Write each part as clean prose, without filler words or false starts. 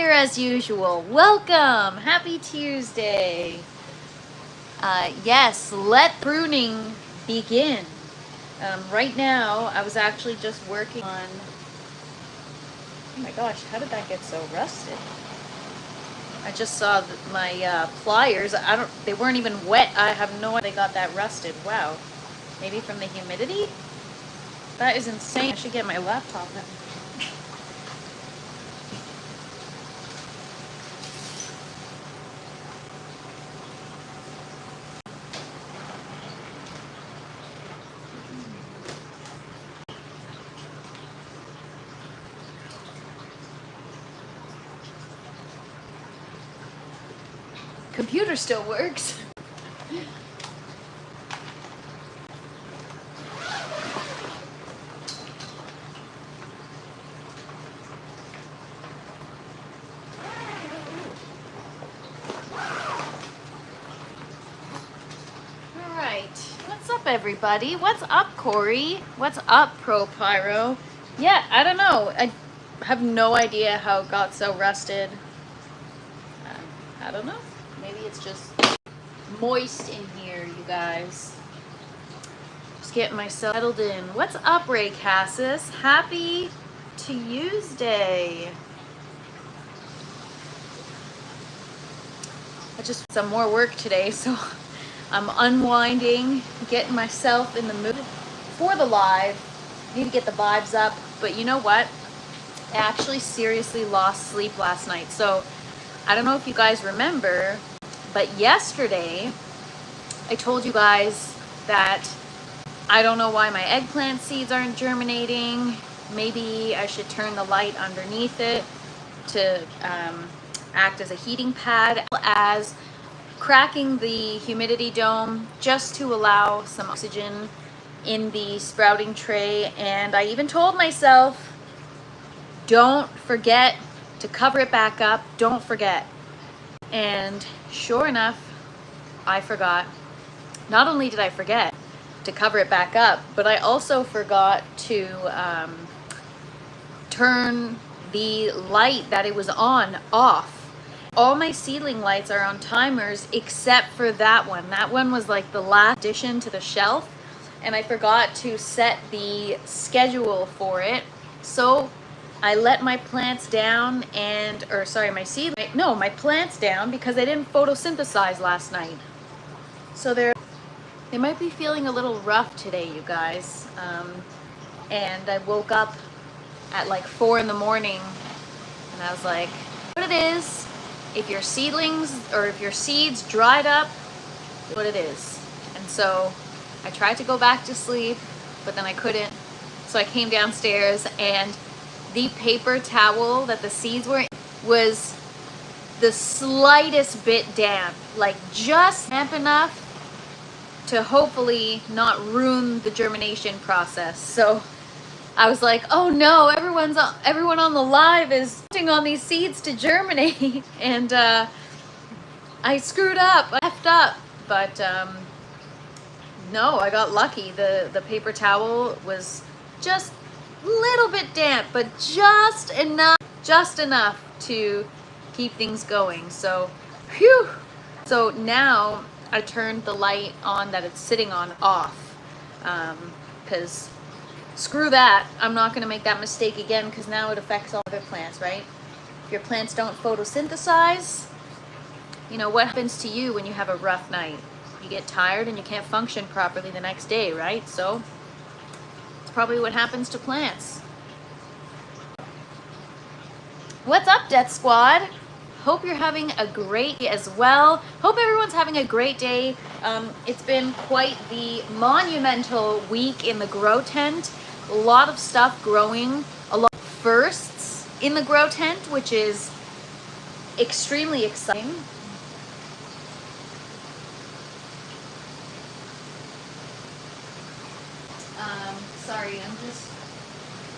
here as usual. Welcome! Happy Tuesday! Yes, let pruning begin. Right now, I was actually just working on... Oh my gosh, how did that get so rusted? I just saw my pliers. They weren't even wet. I have no idea they got that rusted. Wow. Maybe from the humidity? That is insane. I should get my laptop out. Computer still works. Alright, what's up everybody? What's up Corey? What's up Pro Pyro? Yeah, I don't know. I have no idea how it got so rusted. I don't know. Maybe it's just moist in here, you guys. Just getting myself settled in. What's up, Ray Cassis? Happy Tuesday. I just some more work today, so I'm unwinding, getting myself in the mood for the live. Need to get the vibes up, but you know what? I actually seriously lost sleep last night. So I don't know if you guys remember, but yesterday I told you guys that I don't know why my eggplant seeds aren't germinating. Maybe I should turn the light underneath it to act as a heating pad, as cracking the humidity dome just to allow some oxygen in the sprouting tray. And I even told myself, don't forget to cover it back up. Don't forget. And sure enough, I forgot. Not only did I forget to cover it back up, but I also forgot to turn the light that it was on off. All my seedling lights are on timers except for that one. That one was like the last addition to the shelf, and I forgot to set the schedule for it. So I let my plants down my plants down because they didn't photosynthesize last night. So they might be feeling a little rough today, you guys. And I woke up at like 4 in the morning and I was like, what it is, if your seedlings or if your seeds dried up, what it is. And so I tried to go back to sleep, but then I couldn't. So I came downstairs and the paper towel that the seeds were in was the slightest bit damp, like just damp enough to hopefully not ruin the germination process. So I was like, oh no, everyone on the live is putting on these seeds to germinate. And I screwed up, I effed up, but no, I got lucky. The paper towel was just little bit damp, but just enough to keep things going. So phew. So now I turned the light on that it's sitting on off, because screw that, I'm not going to make that mistake again, because now it affects all other plants, right? If your plants don't photosynthesize, you know what happens to you when you have a rough night? You get tired and you can't function properly the next day, right? So probably what happens to plants. What's up, Death Squad? Hope you're having a great day as well. Hope everyone's having a great day. It's been quite the monumental week in the grow tent. A lot of stuff growing, a lot of firsts in the grow tent, which is extremely exciting. Sorry, I'm just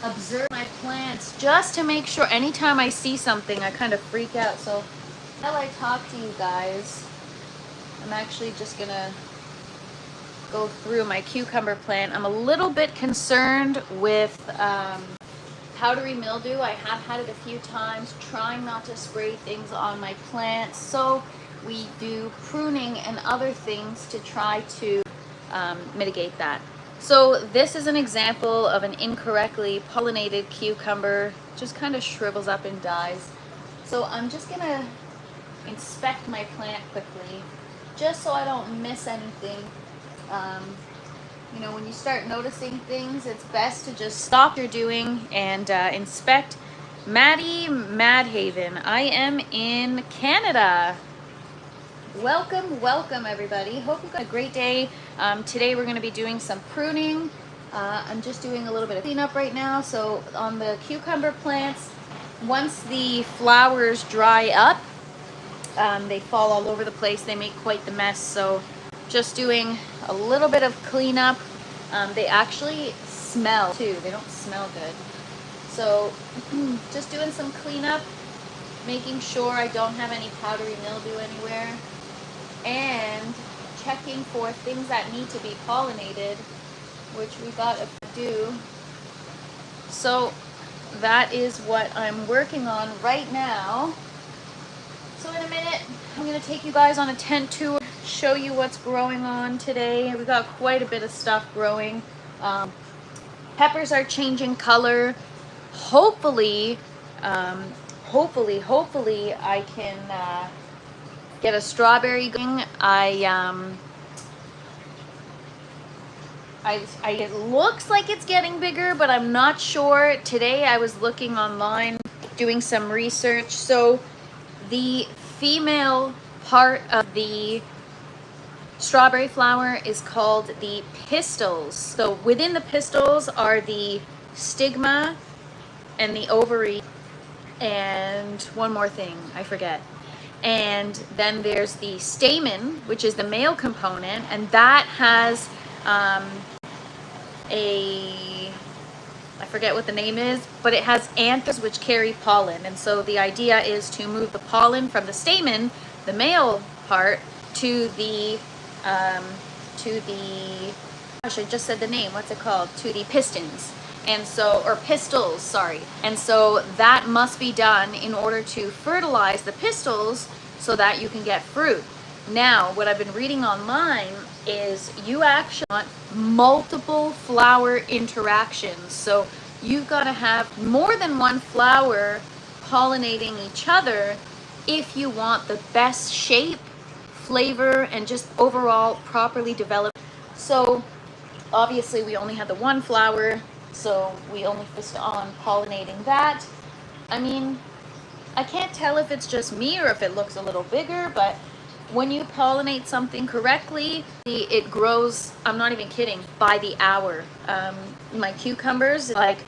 observing my plants just to make sure. Anytime I see something, I kind of freak out. So while I talk to you guys, I'm actually just gonna go through my cucumber plant. I'm a little bit concerned with powdery mildew. I have had it a few times, trying not to spray things on my plants. So we do pruning and other things to try to mitigate that. So this is an example of an incorrectly pollinated cucumber. Just kind of shrivels up and dies. So I'm just gonna inspect my plant quickly, just so I don't miss anything. You know, when you start noticing things, it's best to just stop what you're doing and inspect. Maddie Madhaven, I am in Canada. Welcome, welcome everybody. Hope you've got a great day. Today we're going to be doing some pruning. I'm just doing a little bit of cleanup right now. So on the cucumber plants, once the flowers dry up, they fall all over the place. They make quite the mess. So just doing a little bit of cleanup. They actually smell too. They don't smell good. So just doing some cleanup, making sure I don't have any powdery mildew anywhere, and checking for things that need to be pollinated, which we got to do. So that is what I'm working on right now. So in a minute, I'm going to take you guys on a tent tour, show you what's growing on today. We got quite a bit of stuff growing. Peppers are changing color. Hopefully I can get a strawberry going. It looks like it's getting bigger, but I'm not sure. Today I was looking online, doing some research. So the female part of the strawberry flower is called the pistils. So within the pistils are the stigma and the ovary, and one more thing, I forget. And then there's the stamen, which is the male component, and that has I forget what the name is, but it has anthers which carry pollen. And so the idea is to move the pollen from the stamen, the male part, to the gosh, I just said the name, what's it called? To the pistons. And so, or pistils, sorry. And so that must be done in order to fertilize the pistils so that you can get fruit. Now, what I've been reading online is you actually want multiple flower interactions. So you've got to have more than one flower pollinating each other if you want the best shape, flavor, and just overall properly developed. So obviously we only had the one flower, so we only focused on pollinating that. I mean, I can't tell if it's just me or if it looks a little bigger, but when you pollinate something correctly, it grows, I'm not even kidding, by the hour. My cucumbers, like,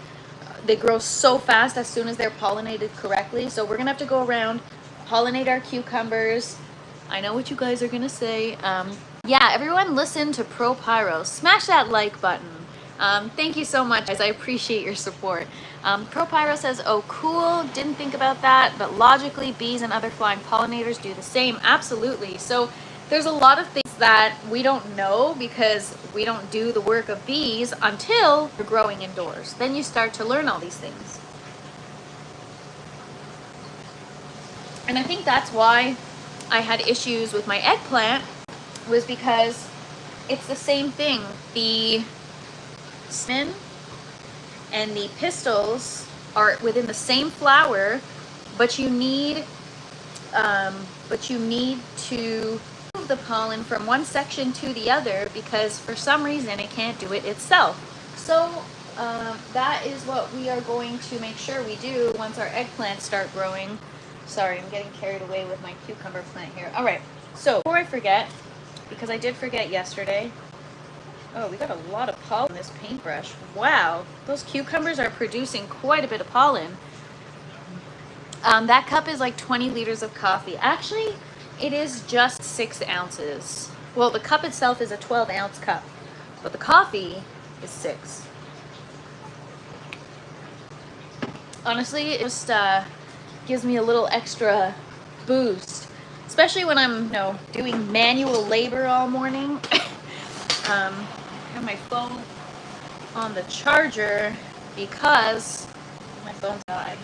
they grow so fast as soon as they're pollinated correctly. So we're gonna have to go around, pollinate our cucumbers. I know what you guys are gonna say. Yeah, everyone listen to Pro Pyro. Smash that like button. Thank you so much, guys. I appreciate your support. Pro Pyro says, oh, cool. Didn't think about that, but logically, bees and other flying pollinators do the same. Absolutely. So there's a lot of things that we don't know because we don't do the work of bees until you're growing indoors. Then you start to learn all these things. And I think that's why I had issues with my eggplant, was because it's the same thing. The stamen and the pistils are within the same flower, but you need to move the pollen from one section to the other because for some reason it can't do it itself. So that is what we are going to make sure we do once our eggplants start growing. Sorry, I'm getting carried away with my cucumber plant here. All right, so before I forget, because I did forget yesterday. Oh, we got a lot of pollen in this paintbrush. Wow, those cucumbers are producing quite a bit of pollen. That cup is like 20 liters of coffee. Actually, it is just 6 ounces. Well, the cup itself is a 12-ounce cup, but the coffee is 6. Honestly, it just gives me a little extra boost, especially when I'm, doing manual labor all morning. I have my phone on the charger because phone die.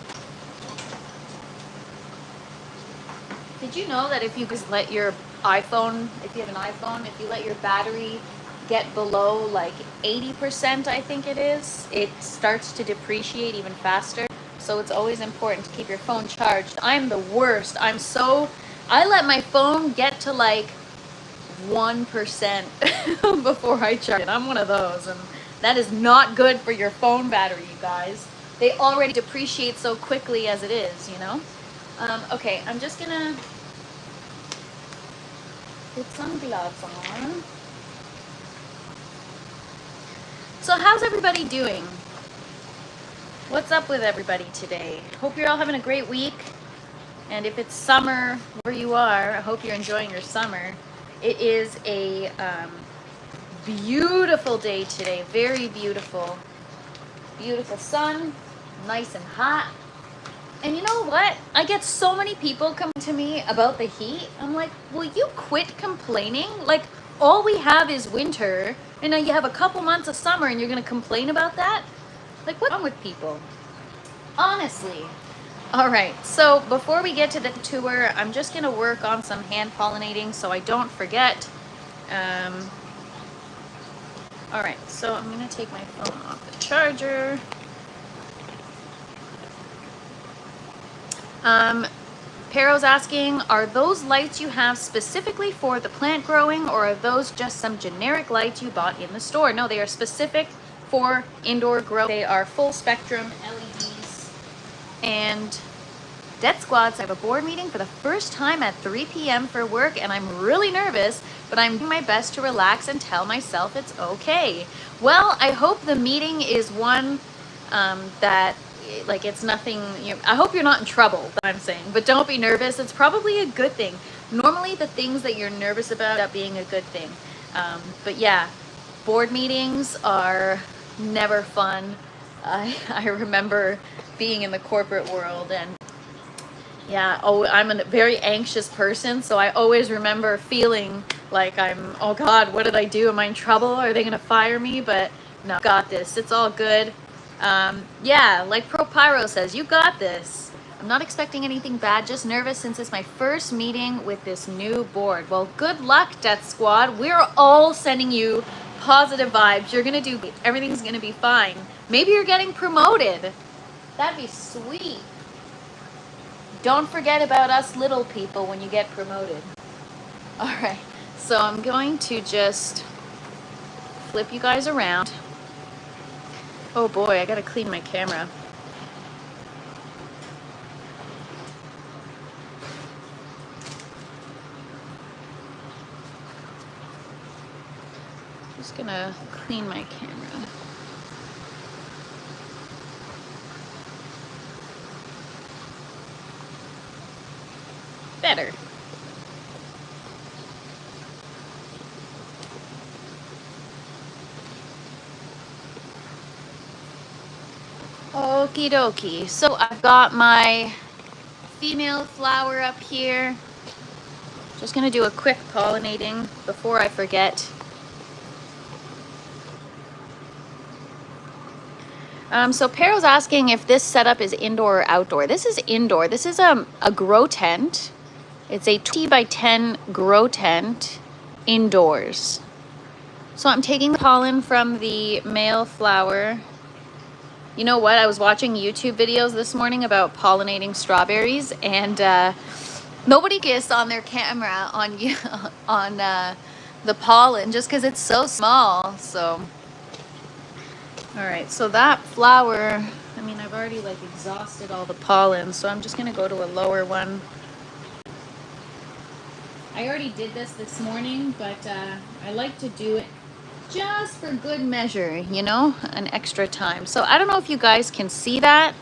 Did you know that if you just let your iPhone, if you have an iPhone, if you let your battery get below like 80%, I think it is, it starts to depreciate even faster. So it's always important to keep your phone charged. I'm the worst. I let my phone get to like 1% before I charge it. I'm one of those, and that is not good for your phone battery, you guys. They already depreciate so quickly as it is, you know? Okay, I'm just gonna put some gloves on. So how's everybody doing? What's up with everybody today? Hope you're all having a great week. And if it's summer where you are, I hope you're enjoying your summer. It is a beautiful day today. Very beautiful. Beautiful sun, nice and hot. And you know what? I get so many people coming to me about the heat. I'm like, will you quit complaining? Like, all we have is winter, and now you have a couple months of summer, and you're going to complain about that? Like, what's wrong with people? Honestly. All right, so before we get to the tour, I'm just going to work on some hand pollinating so I don't forget. All right, so I'm going to take my phone off the charger. Pero's asking, are those lights you have specifically for the plant growing, or are those just some generic lights you bought in the store? No, they are specific for indoor grow. They are full spectrum LEDs. And Death Squads, I have a board meeting for the first time at 3 p.m. for work, and I'm really nervous, but I'm doing my best to relax and tell myself it's okay. Well, I hope the meeting is one that, like, it's nothing, I hope you're not in trouble, that I'm saying, but don't be nervous. It's probably a good thing. Normally the things that you're nervous about end up being a good thing. But yeah, board meetings are never fun. I remember being in the corporate world, and yeah, I'm a very anxious person, so I always remember feeling like oh God, what did I do? Am I in trouble? Are they gonna fire me? But no, got this. It's all good. Yeah, like Pro Pyro says, you got this. I'm not expecting anything bad, just nervous since it's my first meeting with this new board. Well, good luck, Death Squad. We're all sending you positive vibes. You're gonna do, everything's gonna be fine. Maybe you're getting promoted. That'd be sweet. Don't forget about us little people when you get promoted. All right, so I'm going to just flip you guys around. Oh boy, I gotta clean my camera. Just gonna clean my camera. Better. Okie dokie. So I've got my female flower up here. Just gonna do a quick pollinating before I forget. So Pero's asking if this setup is indoor or outdoor. This is indoor. This is a grow tent. It's a 20 by 10 grow tent indoors. So I'm taking the pollen from the male flower. You know what? I was watching YouTube videos this morning about pollinating strawberries, and nobody gets on their camera on the pollen just because it's so small. So, all right. So that flower, I mean, I've already like exhausted all the pollen, so I'm just gonna go to a lower one. I already did this morning, but I like to do it just for good measure, you know, an extra time. So I don't know if you guys can see that,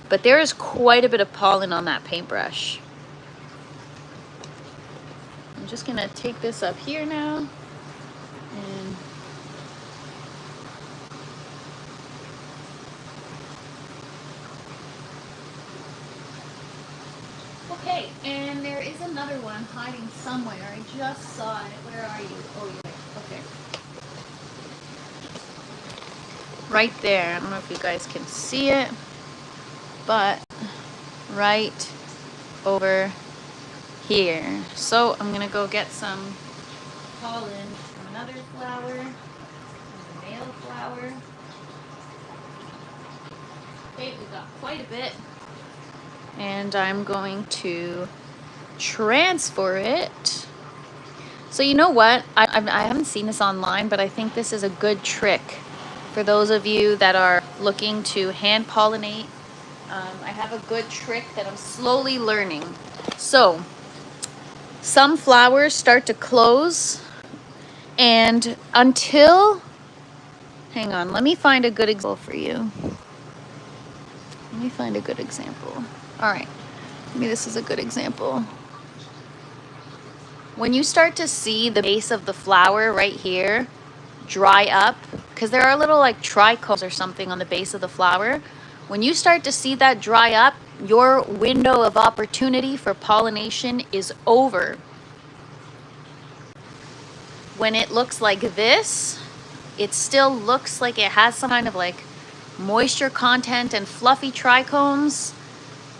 but there is quite a bit of pollen on that paintbrush. I'm just gonna take this up here now. And okay, and there is another one hiding somewhere. I just saw it. Where are you? Oh, yeah. Okay. Right there. I don't know if you guys can see it. but right over here. So I'm gonna go get some pollen from another flower, a male flower. Okay, we got quite a bit, and I'm going to transfer it. So you know what? I haven't seen this online, but I think this is a good trick for those of you that are looking to hand pollinate. I have a good trick that I'm slowly learning. So some flowers start to close, and hang on, let me find a good example for you. Let me find a good example. All right, maybe this is a good example. When you start to see the base of the flower right here dry up, because there are little like trichomes or something on the base of the flower, when you start to see that dry up, your window of opportunity for pollination is over. When it looks like this, it still looks like it has some kind of like moisture content and fluffy trichomes,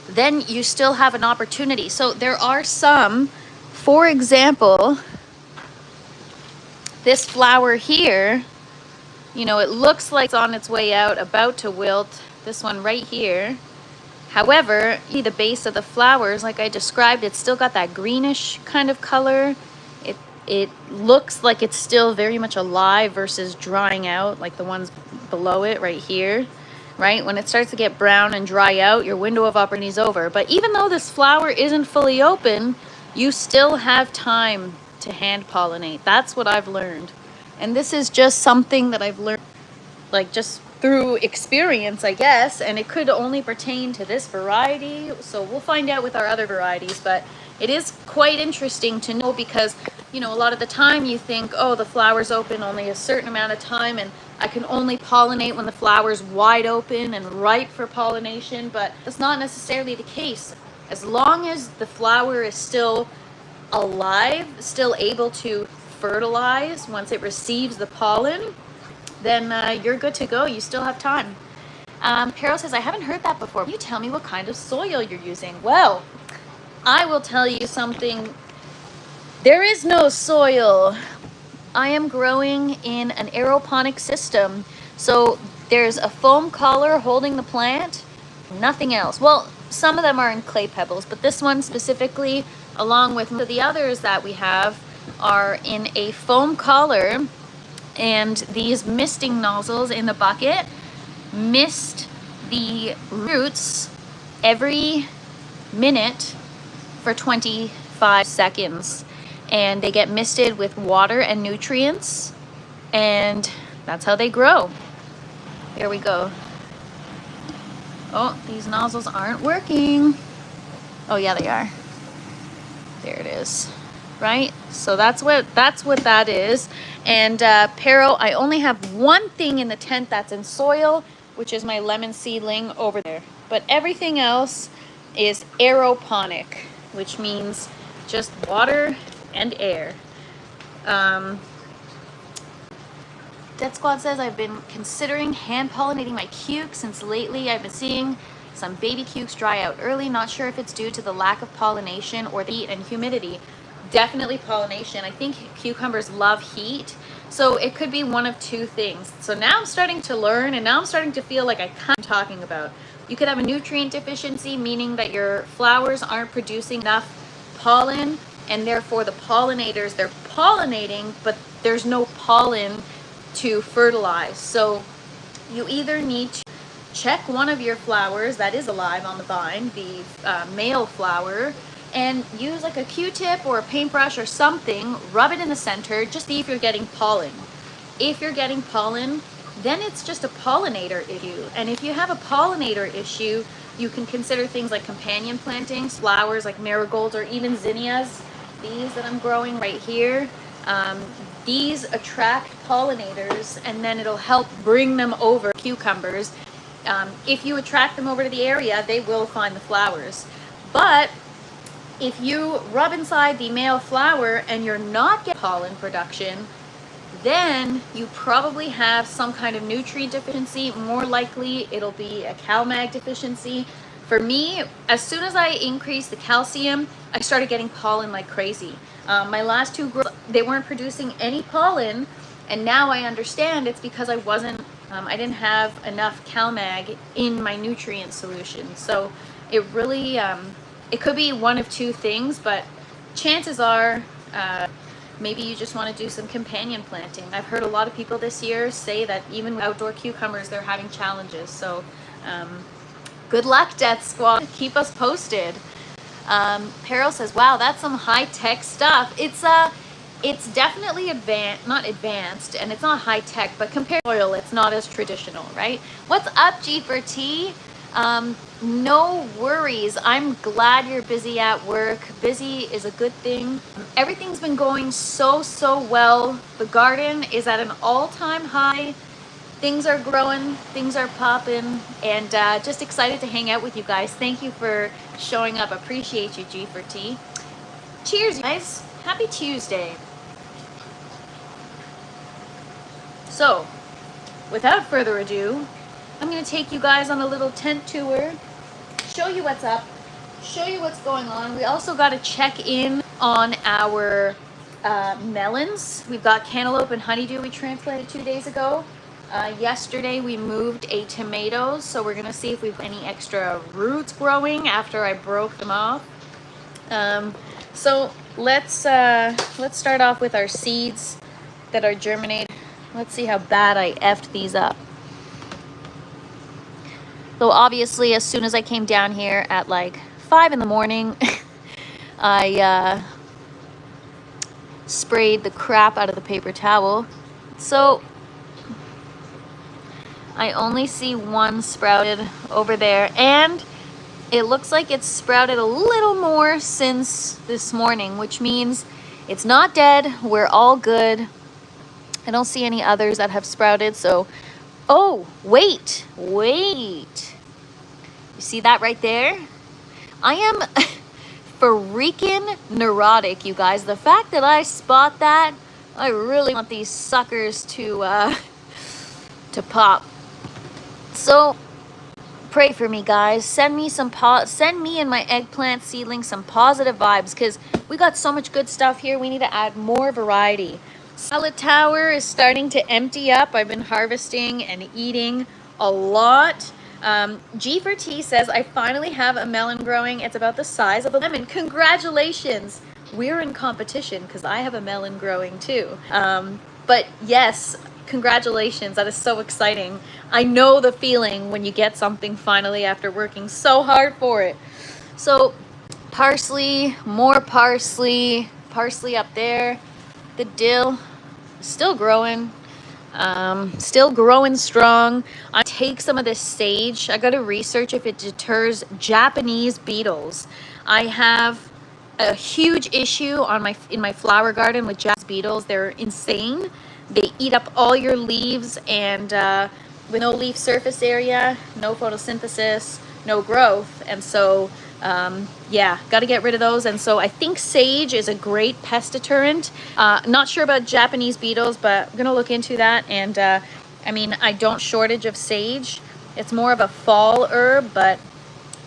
then you still have an opportunity. So there are some, for example, this flower here, you know, it looks like it's on its way out, about to wilt. This one right here. However, see the base of the flowers, like I described, it's still got that greenish kind of color. It looks like it's still very much alive versus drying out, like the ones below it right here, right? When it starts to get brown and dry out, your window of opportunity is over. But even though this flower isn't fully open, you still have time to hand pollinate. That's what I've learned. And this is just something that I've learned, like just through experience, I guess, and it could only pertain to this variety. So we'll find out with our other varieties, but it is quite interesting to know because, you know, a lot of the time you think, oh, the flower's open only a certain amount of time and I can only pollinate when the flower's wide open and ripe for pollination, but that's not necessarily the case. As long as the flower is still alive, still able to fertilize once it receives the pollen, then you're good to go. You still have time. Carol says, I haven't heard that before. Can you tell me what kind of soil you're using? Well, I will tell you something. There is no soil. I am growing in an aeroponic system. So there's a foam collar holding the plant, nothing else. Well, some of them are in clay pebbles, but this one specifically, along with the others that we have, are in a foam collar. And these misting nozzles in the bucket mist the roots every minute for 25 seconds. And they get misted with water and nutrients. And that's how they grow. Here we go. Oh, these nozzles aren't working. Oh, yeah, they are. There it is. Right? So that's what that is. And Pero, I only have one thing in the tent that's in soil, which is my lemon seedling over there. But everything else is aeroponic, which means just water and air. Dead Squad says, I've been considering hand pollinating my cuke since lately I've been seeing some baby cukes dry out early. Not sure if it's due to the lack of pollination or the heat and humidity. Definitely pollination. I think cucumbers love heat. So it could be one of two things. So now I'm starting to learn, and now I'm starting to feel like I kind of talking about. You could have a nutrient deficiency, meaning that your flowers aren't producing enough pollen, and therefore the pollinators, they're pollinating, but there's no pollen to fertilize. So you either need to check one of your flowers that is alive on the vine, the male flower, and use like a Q-tip or a paintbrush or something, rub it in the center, just see if you're getting pollen. If you're getting pollen, then it's just a pollinator issue. And if you have a pollinator issue, you can consider things like companion plantings, flowers like marigolds or even zinnias, these that I'm growing right here. These attract pollinators, and then it'll help bring them over cucumbers. If you attract them over to the area, they will find the flowers. But if you rub inside the male flower and you're not getting pollen production, then you probably have some kind of nutrient deficiency. More likely, it'll be a CalMag deficiency. For me, as soon as I increased the calcium, I started getting pollen like crazy. My last two girls, they weren't producing any pollen, and now I understand it's because I didn't have enough CalMag in my nutrient solution. So it really, it could be one of two things, but chances are, maybe you just want to do some companion planting. I've heard a lot of people this year say that even with outdoor cucumbers, they're having challenges. So good luck, Death Squad. Keep us posted. Peril says, wow, that's some high-tech stuff. It's definitely not advanced, and it's not high-tech, but compared to oil, it's not as traditional, right? What's up, G4T? No worries. I'm glad you're busy at work. Busy is a good thing. Everything's been going so well. The garden is at an all-time high. Things are growing, things are popping, and just excited to hang out with you guys. Thank you for showing up. Appreciate you, G4T. Cheers, guys. Happy Tuesday. So, without further ado, I'm going to take you guys on a little tent tour, show you what's up, show you what's going on. We also got to check in on our melons. We've got cantaloupe and honeydew we transplanted 2 days ago. Yesterday we moved a tomatoes, so we're gonna see if we've any extra roots growing after I broke them off. So let's start off with our seeds that are germinated. Let's see how bad I effed these up. So obviously, as soon as I came down here at like 5 in the morning, I sprayed the crap out of the paper towel. So I only see one sprouted over there, and it looks like it's sprouted a little more since this morning, which means it's not dead. We're all good. I don't see any others that have sprouted, so... Oh, wait. You see that right there? I am freaking neurotic, you guys. The fact that I spot that, I really want these suckers to pop. So pray for me, guys. Send me and my eggplant seedlings some positive vibes, because we got so much good stuff here. We need to add more variety. Salad tower is starting to empty up. I've been harvesting and eating a lot. G4T says, I finally have a melon growing. It's about the size of a lemon. Congratulations. We're in competition because I have a melon growing too. But yes, congratulations. That is so exciting. I know the feeling when you get something finally after working so hard for it. So parsley, more parsley up there. The dill is still growing strong. I take some of this sage. I got to research if it deters Japanese beetles. I have a huge issue in my flower garden with Japanese beetles. They're insane. They eat up all your leaves, and with no leaf surface area, no photosynthesis, no growth. And so yeah, got to get rid of those. And so I think sage is a great pest deterrent. Not sure about Japanese beetles, but I'm gonna look into that. And I mean, I don't shortage of sage. It's more of a fall herb, but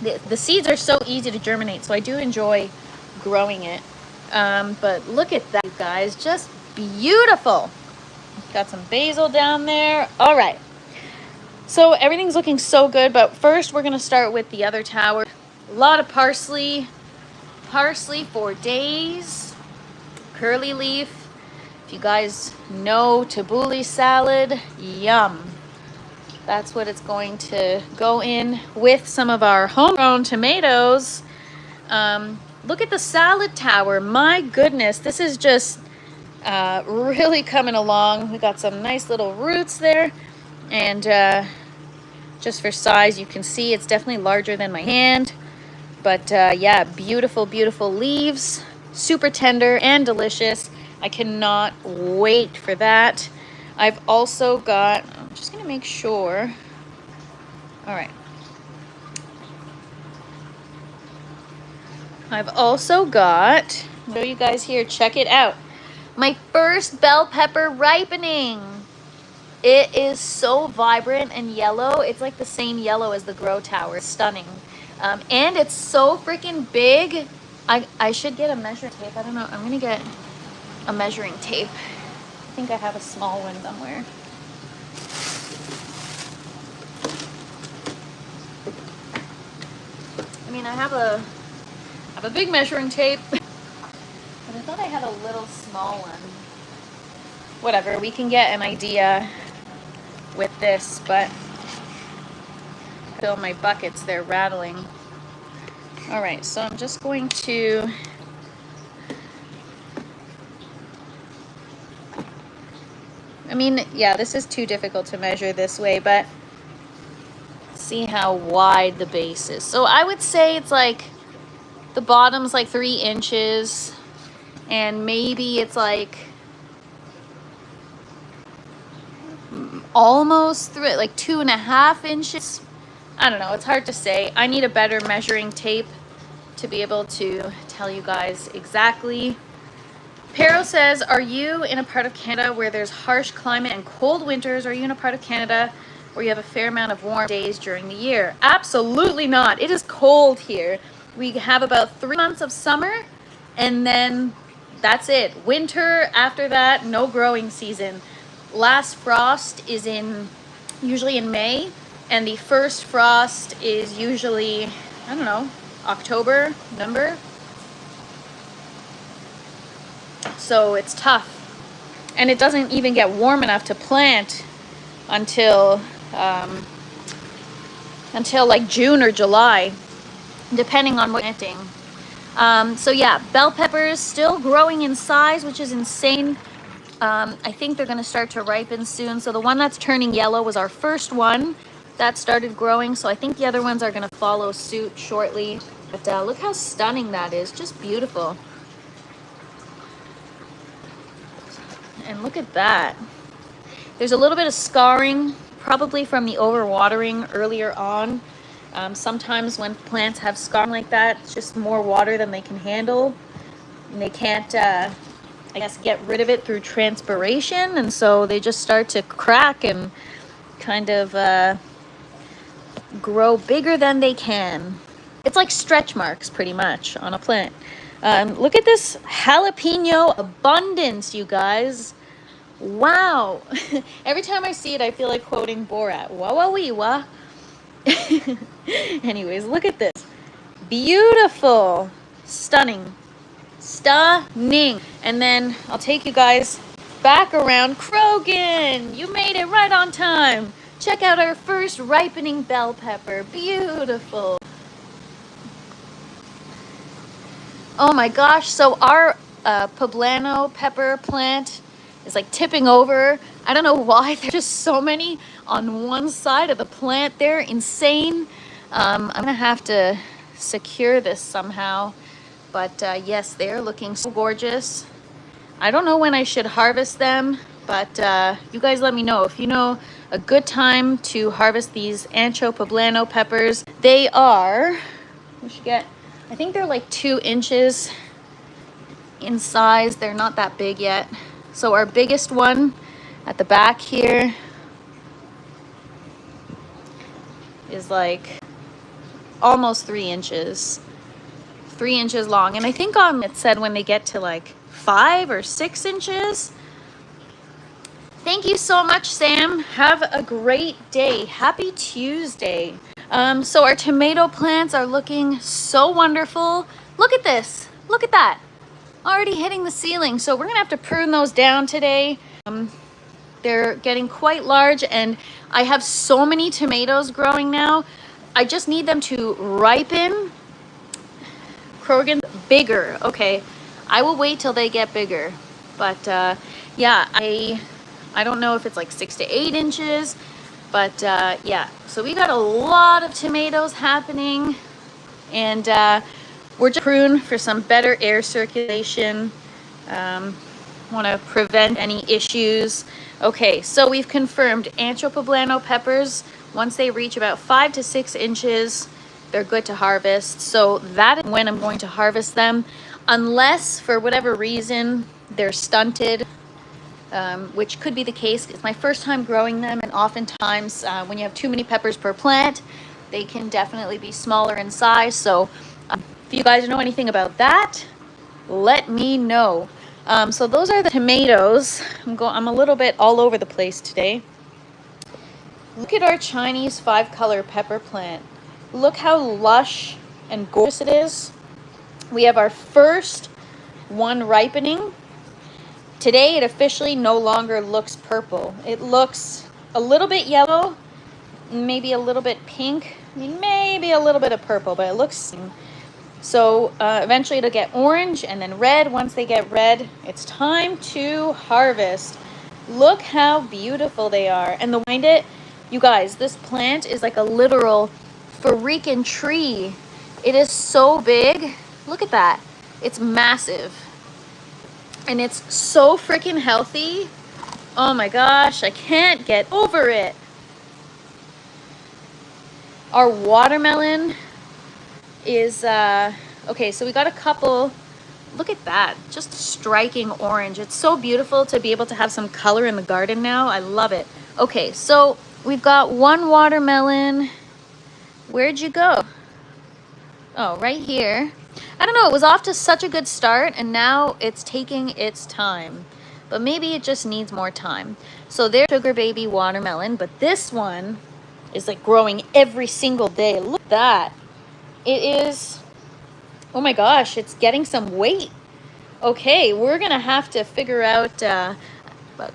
the seeds are so easy to germinate, so I do enjoy growing it. But look at that, you guys, just beautiful. Got some basil down there. All right, so everything's looking so good, but first we're gonna start with the other tower. A lot of parsley for days. Curly leaf, if you guys know tabbouleh salad, yum. That's what it's going to go in with some of our homegrown tomatoes. Look at the salad tower. My goodness, this is just really coming along. We got some nice little roots there, and just for size, you can see it's definitely larger than my hand. But yeah, beautiful leaves, super tender and delicious. I cannot wait for that. I've also got, I'm just gonna make sure. All right. I've also got, I'll show you guys here, check it out. My first bell pepper ripening. It is so vibrant and yellow. It's like the same yellow as the grow tower. It's stunning. And it's so freaking big. I should get a measuring tape. I don't know. I'm gonna get a measuring tape. I think I have a small one somewhere. I mean, I have a big measuring tape, but I thought I had a little small one. Whatever, we can get an idea with this, but fill my buckets, they're rattling. All right, so I'm just going to I mean, yeah, this is too difficult to measure this way, but see how wide the base is. So I would say it's like the bottom's like 3 inches, and maybe it's like almost through it, like 2.5 inches. I don't know, it's hard to say. I need a better measuring tape to be able to tell you guys exactly. Pero says, are you in a part of Canada where there's harsh climate and cold winters? Or are you in a part of Canada where you have a fair amount of warm days during the year? Absolutely not. It is cold here. We have about 3 months of summer, and then that's it. Winter, after that, no growing season. Last frost is usually in May, and the first frost is usually, I don't know, October, November. So it's tough, and it doesn't even get warm enough to plant until like June or July, depending on what planting. So yeah, bell peppers still growing in size, which is insane. I think they're going to start to ripen soon. So the one that's turning yellow was our first one that started growing, so I think the other ones are going to follow suit shortly. But look how stunning that is, just beautiful. And look at that. There's a little bit of scarring, probably from the overwatering earlier on. Sometimes when plants have scarring like that, it's just more water than they can handle. And they can't, I guess, get rid of it through transpiration. And so they just start to crack and kind of grow bigger than they can. It's like stretch marks pretty much on a plant. Look at this jalapeno abundance, you guys. Wow. Every time I see it, I feel like quoting Borat. Wah wah wee wah. Anyways, look at this. Beautiful. Stunning. Stunning. And then I'll take you guys back around. Krogan, you made it right on time. Check out our first ripening bell pepper. Beautiful. Oh my gosh. So our poblano pepper plant is like tipping over. I don't know why. There's just so many on one side of the plant. They're insane. I'm gonna have to secure this somehow. But yes, they're looking so gorgeous. I don't know when I should harvest them, but you guys let me know if you know a good time to harvest these ancho poblano peppers. They are, we should get, I think they're like 2 inches in size. They're not that big yet. So our biggest one at the back here is like almost 3 inches. 3 inches long. And I think it said when they get to like 5 or 6 inches. Thank you so much, Sam. Have a great day. Happy Tuesday. So our tomato plants are looking so wonderful. Look at this. Look at that. Already hitting the ceiling. So we're gonna have to prune those down today. They're getting quite large, and I have so many tomatoes growing now. I just need them to ripen. Krogan, bigger. Okay, I will wait till they get bigger. But yeah, I don't know if it's like 6 to 8 inches, but yeah. So we got a lot of tomatoes happening, and we're just prune for some better air circulation. Want to prevent any issues. Okay, so we've confirmed ancho poblano peppers. Once they reach about 5 to 6 inches, they're good to harvest. So that is when I'm going to harvest them, unless for whatever reason they're stunted, which could be the case. It's my first time growing them, and oftentimes when you have too many peppers per plant, they can definitely be smaller in size. So if you guys know anything about that, let me know. So those are the tomatoes. I'm a little bit all over the place today. Look at our Chinese 5-color pepper plant. Look how lush and gorgeous it is. We have our first one ripening. Today it officially no longer looks purple. It looks a little bit yellow, maybe a little bit pink, maybe a little bit of purple, but it looks... So eventually it'll get orange and then red. Once they get red, it's time to harvest. Look how beautiful they are. And behind it, you guys, this plant is like a literal freaking tree. It is so big. Look at that. It's massive. And it's so freaking healthy. Oh my gosh, I can't get over it. Our watermelon is okay, so we got a couple. Look at that, just striking orange. It's so beautiful to be able to have some color in the garden now. I love it. Okay, so we've got one watermelon. Where'd you go? Oh, right here. I don't know, it was off to such a good start and now it's taking its time, but maybe it just needs more time. So there's sugar baby watermelon, but this one is like growing every single day. Look at that. It is, oh my gosh, it's getting some weight. Okay, we're gonna have to figure out,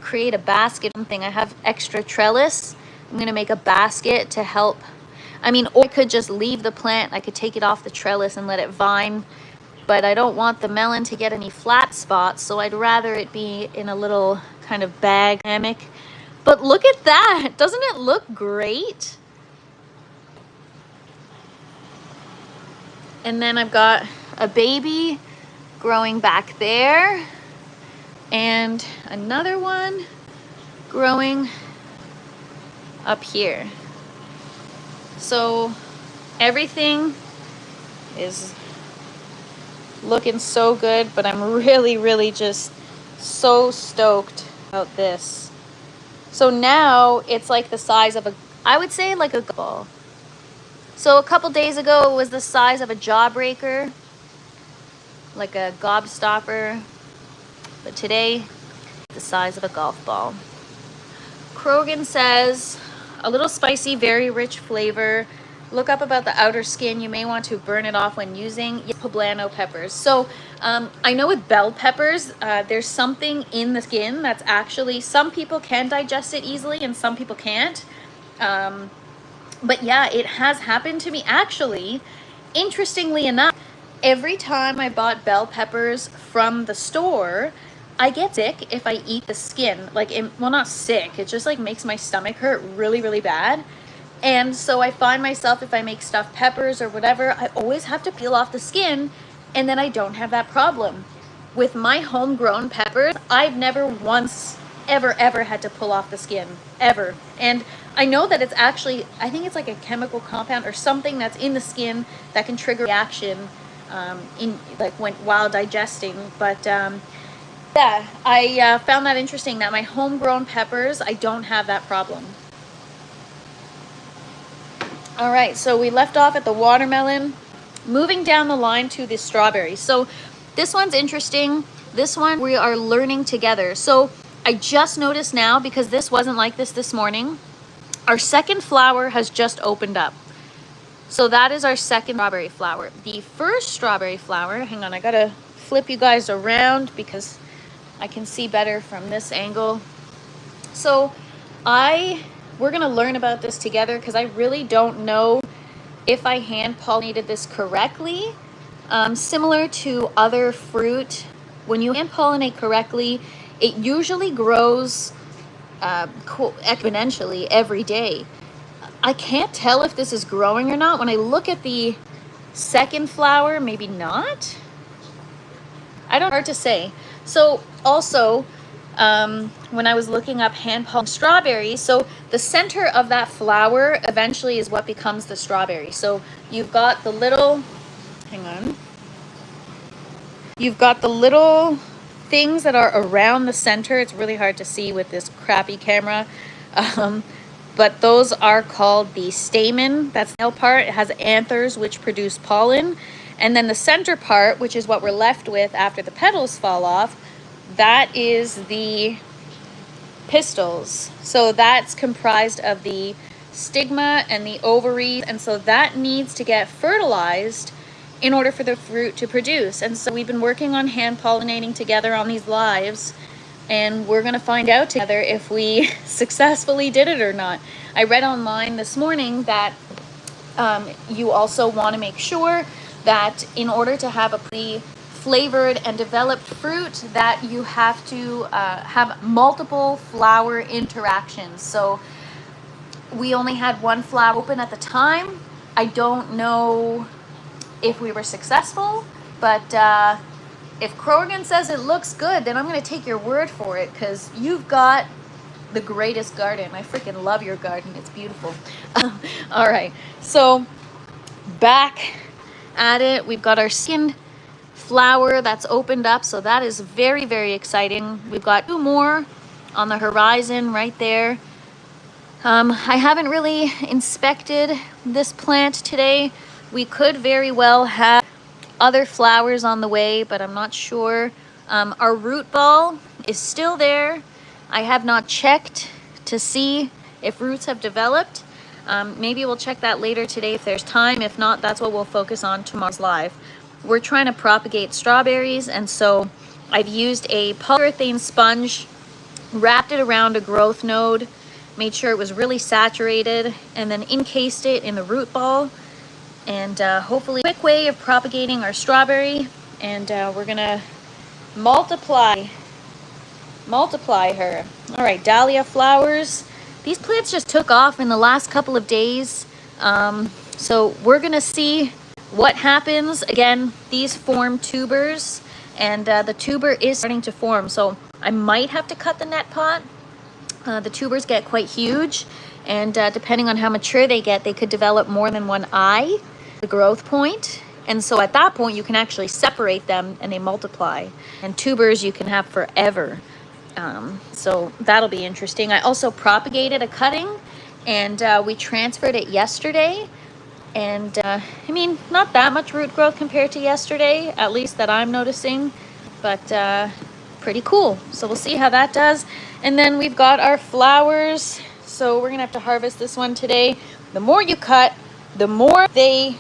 create a basket thing. I have extra trellis. I'm gonna make a basket to help. I mean, or I could just leave the plant. I could take it off the trellis and let it vine, but I don't want the melon to get any flat spots, so I'd rather it be in a little kind of bag hammock. But look at that, doesn't it look great? And then I've got a baby growing back there and another one growing up here. So everything is looking so good, but I'm really just so stoked about this. So now it's like the size of a, I would say like a ball. So a couple days ago it was the size of a jawbreaker, like a gobstopper, but today the size of a golf ball. Krogan says, a little spicy, very rich flavor. Look up about the outer skin. You may want to burn it off when using poblano peppers. So I know with bell peppers, there's something in the skin that's actually, some people can digest it easily and some people can't. But yeah, it has happened to me. Actually, interestingly enough, every time I bought bell peppers from the store, I get sick if I eat the skin. Like, well, not sick. It just like makes my stomach hurt really bad. And so I find myself, if I make stuffed peppers or whatever, I always have to peel off the skin, and then I don't have that problem. With my homegrown peppers, I've never once ever had to pull off the skin, ever. And I know that it's actually, I think it's like a chemical compound or something that's in the skin that can trigger reaction in like while digesting. But yeah, I found that interesting that my homegrown peppers, I don't have that problem. All right, so we left off at the watermelon, moving down the line to the strawberry. So this one's interesting. This one we are learning together. So I just noticed now, because this wasn't like this morning, our second flower has just opened up. So that is our second strawberry flower. The first strawberry flower, hang on, I gotta flip you guys around because I can see better from this angle. So we're gonna learn about this together because I really don't know if I hand pollinated this correctly. Similar to other fruit, when you hand pollinate correctly, it usually grows exponentially every day. I can't tell if this is growing or not. When I look at the second flower, maybe not. I don't know, hard to say. So also, when I was looking up hand pollen strawberries, so the center of that flower eventually is what becomes the strawberry. So you've got the little, hang on, you've got the little things that are around the center. It's really hard to see with this crappy camera. but those are called the stamen. That's the male part. It has anthers which produce pollen. And then the center part, which is what we're left with after the petals fall off, that is the pistils. So that's comprised of the stigma and the ovaries, and so that needs to get fertilized in order for the fruit to produce. And so we've been working on hand pollinating together on these lives, and we're going to find out together if we successfully did it or not. I read online this morning that you also want to make sure that in order to have a pretty flavored and developed fruit, that you have to have multiple flower interactions. So we only had one flower open at the time. I don't know if we were successful, but if Krogan says it looks good, then I'm going to take your word for it, because you've got the greatest garden. I freaking love your garden. It's beautiful. All right, so back at it. We've got our second flower that's opened up, so that is very, very exciting. We've got 2 more on the horizon right there. I haven't really inspected this plant today. We could very well have other flowers on the way, but I'm not sure. Our root ball is still there. I have not checked to see if roots have developed. Maybe we'll check that later today if there's time. If not, that's what we'll focus on tomorrow's live. We're trying to propagate strawberries, and so I've used a polyurethane sponge, wrapped it around a growth node, made sure it was really saturated, and then encased it in the root ball. And hopefully a quick way of propagating our strawberry. And we're gonna multiply her. All right, dahlia flowers. These plants just took off in the last couple of days. So we're gonna see what happens. Again, these form tubers, and the tuber is starting to form. So I might have to cut the net pot. The tubers get quite huge, and depending on how mature they get, they could develop more than one eye, the growth point. And so at that point, you can actually separate them and they multiply. And tubers you can have forever. So that'll be interesting. I also propagated a cutting, and we transferred it yesterday. And I mean, not that much root growth compared to yesterday, at least that I'm noticing, but pretty cool. So we'll see how that does. And then we've got our flowers. So we're gonna have to harvest this one today. The more you cut, the more they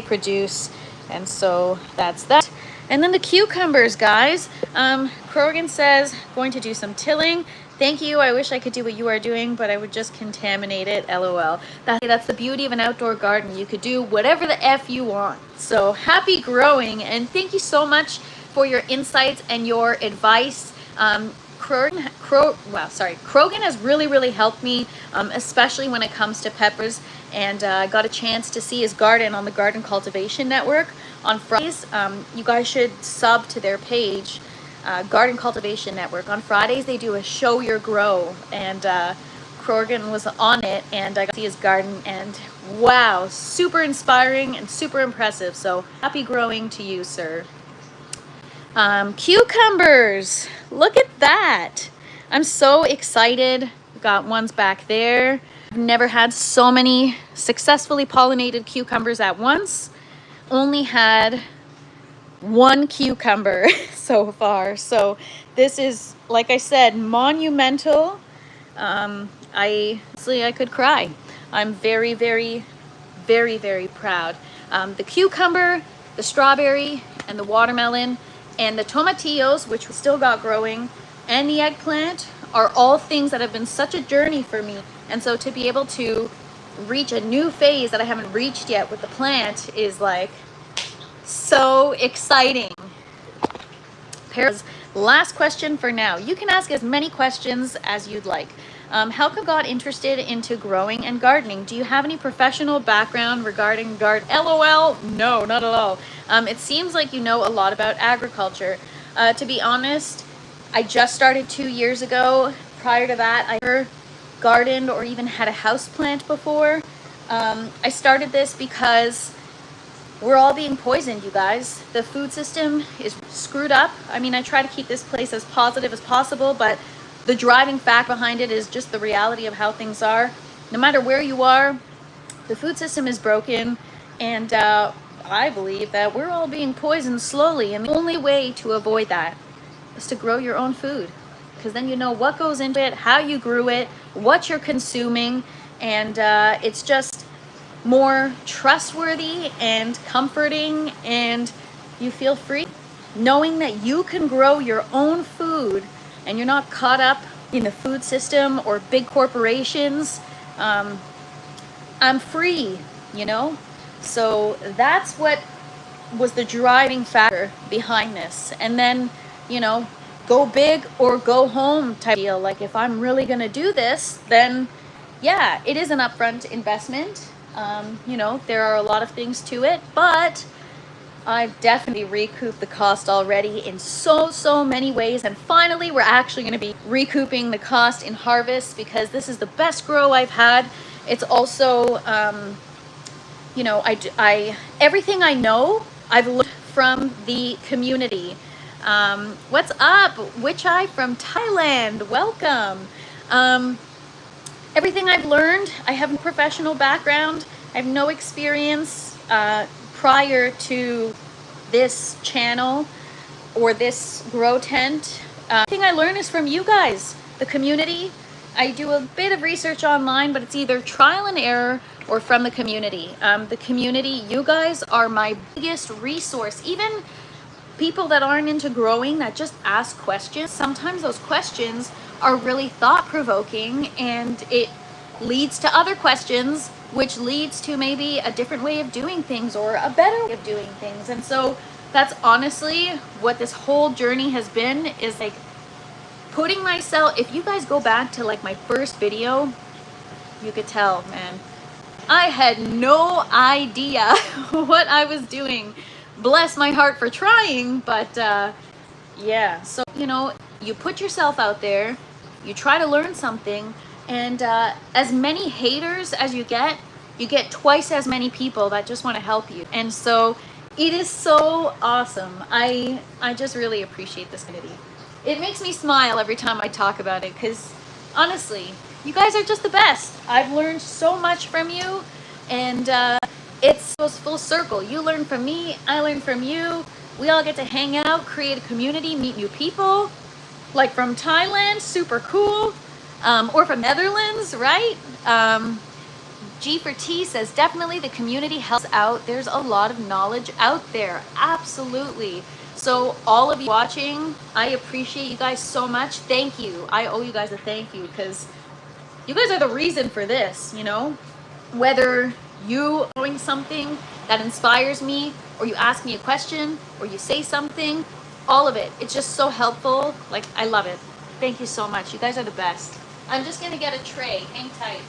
produce. And so that's that. And then the cucumbers, guys. Krogan says, going to do some tilling. Thank you. I wish I could do what you are doing, but I would just contaminate it. LOL. That's the beauty of an outdoor garden. You could do whatever the F you want. So happy growing, and thank you so much for your insights and your advice. Krogan has really helped me, especially when it comes to peppers. And I got a chance to see his garden on the Garden Cultivation Network on Fridays. You guys should sub to their page, Garden Cultivation Network. On Fridays they do a Show Your Grow, and Krogan was on it, and I got to see his garden, and wow, super inspiring and super impressive. So happy growing to you, sir. Cucumbers, look at that. I'm so excited. Got ones back there. I've never had so many successfully pollinated cucumbers at once. Only had 1 cucumber so far. So this is, like I said, monumental. I could cry. I'm very proud. The cucumber, the strawberry, and the watermelon, and the tomatillos, which we still got growing, and the eggplant are all things that have been such a journey for me. And so to be able to reach a new phase that I haven't reached yet with the plant is like so exciting. Last question for now. You can ask as many questions as you'd like. How come got interested into growing and gardening? Do you have any professional background regarding LOL? No, not at all. It seems like you know a lot about agriculture. To be honest, I just started 2 years ago. Prior to that, I never gardened or even had a house plant before. I started this because we're all being poisoned, you guys. The food system is screwed up. I mean, I try to keep this place as positive as possible, but the driving fact behind it is just the reality of how things are. No matter where you are, the food system is broken, and I believe that we're all being poisoned slowly, and the only way to avoid that is to grow your own food, because then you know what goes into it, how you grew it, what you're consuming, and it's just more trustworthy and comforting, and you feel free knowing that you can grow your own food and you're not caught up in the food system or big corporations. I'm free, you know? So that's what was the driving factor behind this. And then, you know, go big or go home type deal. Like, if I'm really gonna do this, then yeah, it is an upfront investment. You know, there are a lot of things to it, but I've definitely recouped the cost already in so many ways. And finally, we're actually going to be recouping the cost in harvest, because this is the best grow I've had. It's also, you know, everything I know, I've learned from the community. What's up? Witch Eye from Thailand, welcome. Everything I've learned, I have no professional background. I have no experience prior to this channel or this grow tent. Everything I learn is from you guys, the community. I do a bit of research online, but it's either trial and error or from the community. The community, you guys are my biggest resource. Even people that aren't into growing, that just ask questions, sometimes those questions are really thought-provoking, and it leads to other questions, which leads to maybe a different way of doing things or a better way of doing things. And so that's honestly what this whole journey has been, is like putting myself, if you guys go back to like my first video, you could tell, man, I had no idea what I was doing. Bless my heart for trying, but yeah. So, you know, you put yourself out there, you try to learn something, and as many haters as you get twice as many people that just want to help you. And so it is so awesome. I just really appreciate this community. It makes me smile every time I talk about it, because honestly, you guys are just the best. I've learned so much from you, and it goes full circle. You learn from me, I learn from you. We all get to hang out, create a community, meet new people, like from Thailand, super cool. Or from Netherlands, right? G for T says, definitely the community helps out. There's a lot of knowledge out there. Absolutely. So all of you watching, I appreciate you guys so much. Thank you. I owe you guys a thank you, because you guys are the reason for this, you know? Whether you doing something that inspires me, or you ask me a question, or you say something, all of it. It's just so helpful. Like, I love it. Thank you so much. You guys are the best. I'm just gonna get a tray. Hang tight.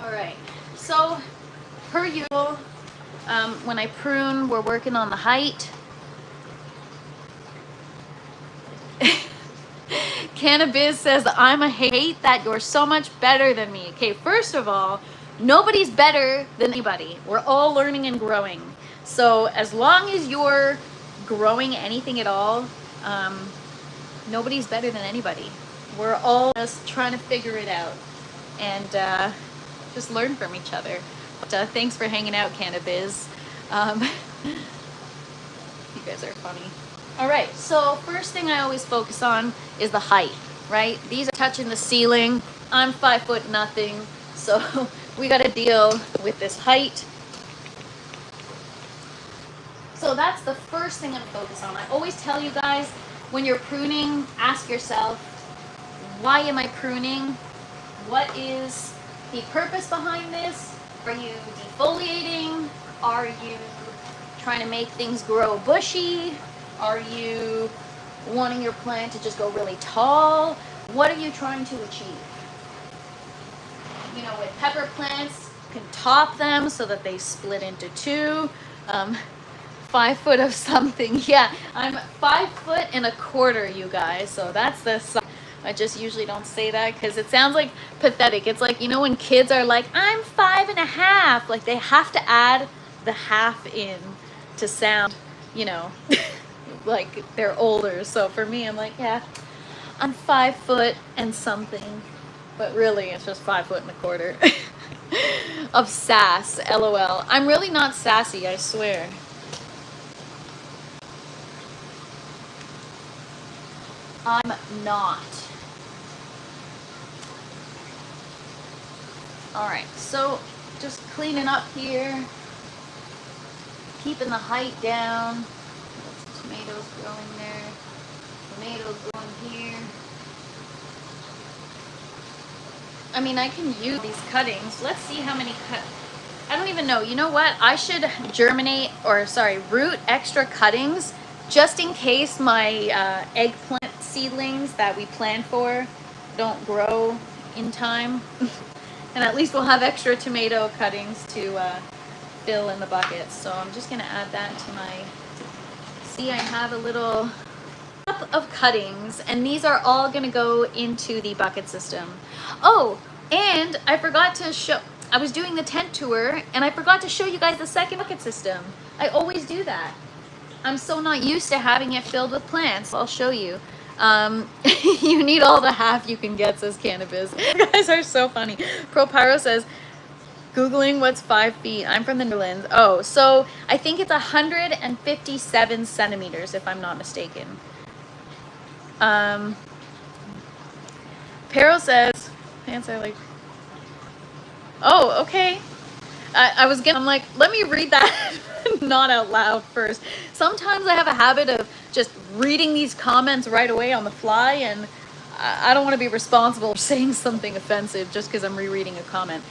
All right. So, per usual, when I prune, we're working on the height. Cannabis says, I'm a hate that you're so much better than me. Okay, first of all, nobody's better than anybody. We're all learning and growing. So as long as you're growing anything at all, nobody's better than anybody. We're all just trying to figure it out and just learn from each other. But, thanks for hanging out, Cannabis. You guys are funny. All right, so first thing I always focus on is the height, right? These are touching the ceiling. I'm 5 foot nothing, so we got to deal with this height. So that's the first thing I'm focused on. I always tell you guys, when you're pruning, ask yourself, why am I pruning? What is the purpose behind this? Are you defoliating? Are you trying to make things grow bushy? Are you wanting your plant to just go really tall? What are you trying to achieve? You know, with pepper plants, you can top them so that they split into two. 5 foot of something. Yeah, I'm 5'1¼ you guys. So that's the size. I just usually don't say that because it sounds like pathetic. It's like, you know, when kids are like, I'm 5.5, like they have to add the half in to sound, you know, like they're older. So for me, I'm like, yeah, I'm 5 foot and something, but really it's just 5'1¼ of sass. LOL. I'm really not sassy, I swear. I'm not. All right, so just cleaning up here, keeping the height down. Some tomatoes growing there, tomatoes growing here. I mean, I can use these cuttings. Let's see how many I don't even know. You know what? I should root extra cuttings just in case my eggplant seedlings that we planned for don't grow in time. And at least we'll have extra tomato cuttings to fill in the buckets. So I'm just gonna add that to my, see, I have a little cup of cuttings and these are all gonna go into the bucket system. Oh, and I forgot to show, I was doing the tent tour and I forgot to show you guys the second bucket system. I always do that. I'm so not used to having it filled with plants. I'll show you. You need all the half you can get, says Cannabis. You guys are so funny. ProPyro says, Googling what's 5 feet. I'm from the Netherlands. Oh, so I think it's 157 centimeters, if I'm not mistaken. Pero says, plants are like, oh, okay. I'm like, let me read that not out loud first. Sometimes I have a habit of just reading these comments right away on the fly, and I don't want to be responsible for saying something offensive just because I'm rereading a comment.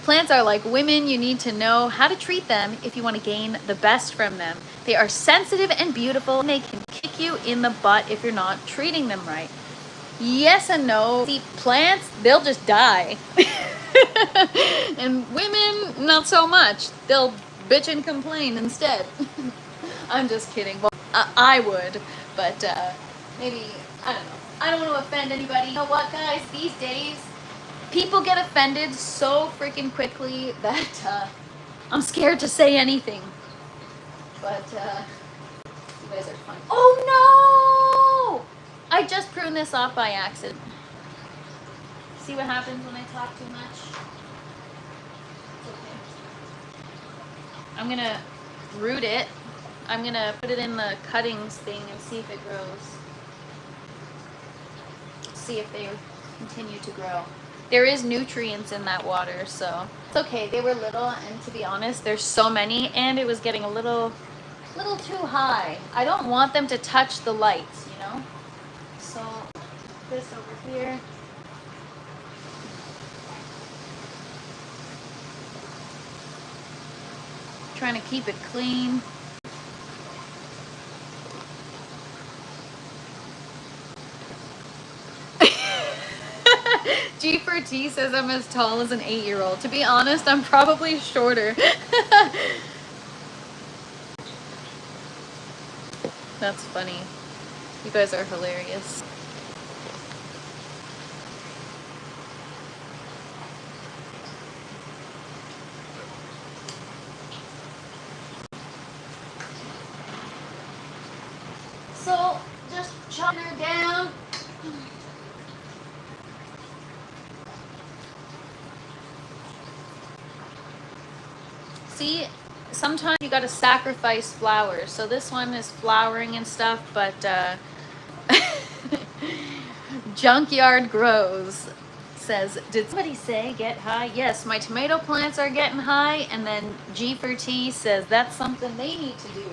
Plants are like women. You need to know how to treat them if you want to gain the best from them. They are sensitive and beautiful, and they can kick you in the butt if you're not treating them right. Yes and no. See, plants, they'll just die. And women, not so much. They'll bitch and complain instead. I'm just kidding. Well, I would, but maybe, I don't know. I don't want to offend anybody. You know what, guys? These days, people get offended so freaking quickly that I'm scared to say anything. But you guys are fun. Oh no! I just pruned this off by accident. See what happens when I talk too much? It's okay. I'm gonna root it. I'm gonna put it in the cuttings thing and see if it grows. See if they continue to grow. There is nutrients in that water, so it's okay. They were little, and to be honest, there's so many, and it was getting a little too high. I don't want them to touch the lights, you know? So this over here. Trying to keep it clean. G4T says I'm as tall as an 8-year-old. To be honest, I'm probably shorter. That's funny. You guys are hilarious. So, just chopping her down. See, sometimes you gotta sacrifice flowers. So this one is flowering and stuff, but Junkyard Grows says, did somebody say get high? Yes, my tomato plants are getting high, and then G4T says that's something they need to do.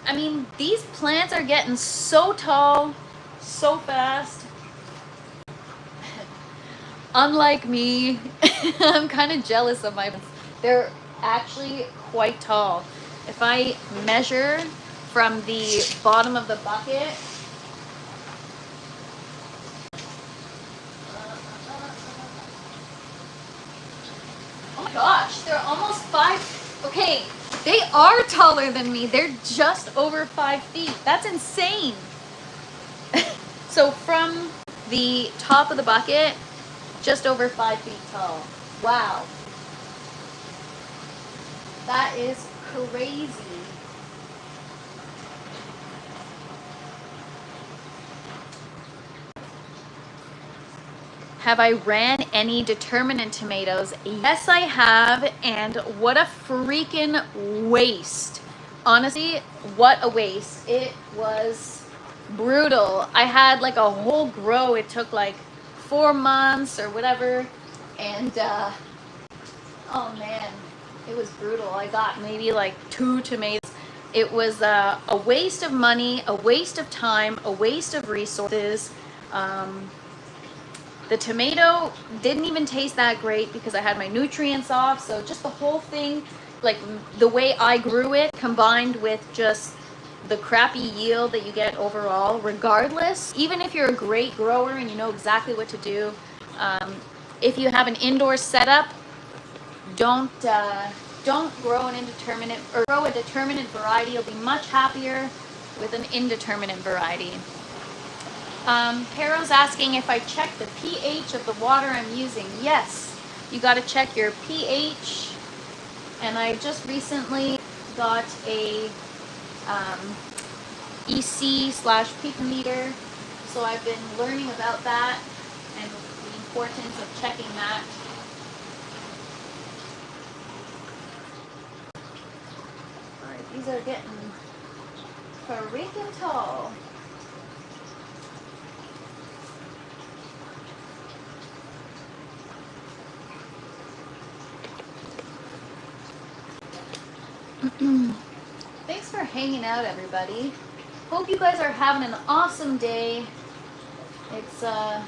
I mean, these plants are getting so tall, so fast. Unlike me, I'm kind of jealous of my plants. They're actually quite tall. If I measure from the bottom of the bucket, gosh, they're almost 5. Okay, they are taller than me. They're just over 5 feet. That's insane. So from the top of the bucket, just over 5 feet tall. Wow. That is crazy. Have I ran any determinant tomatoes? Yes, I have, and what a freaking waste. Honestly, what a waste. It was brutal. I had like a whole grow. It took like 4 months or whatever, and oh man, it was brutal. I got maybe like 2 tomatoes. It was a waste of money, a waste of time, a waste of resources. The tomato didn't even taste that great because I had my nutrients off. So just the whole thing, like the way I grew it, combined with just the crappy yield that you get overall, regardless, even if you're a great grower and you know exactly what to do, if you have an indoor setup, don't grow an indeterminate, or grow a determinate variety. You'll be much happier with an indeterminate variety. Pero's asking if I check the pH of the water I'm using. Yes, you got to check your pH. And I just recently got a EC/picometer, so I've been learning about that and the importance of checking that. All right, these are getting freaking tall. Thanks for hanging out, everybody. Hope you guys are having an awesome day. It's a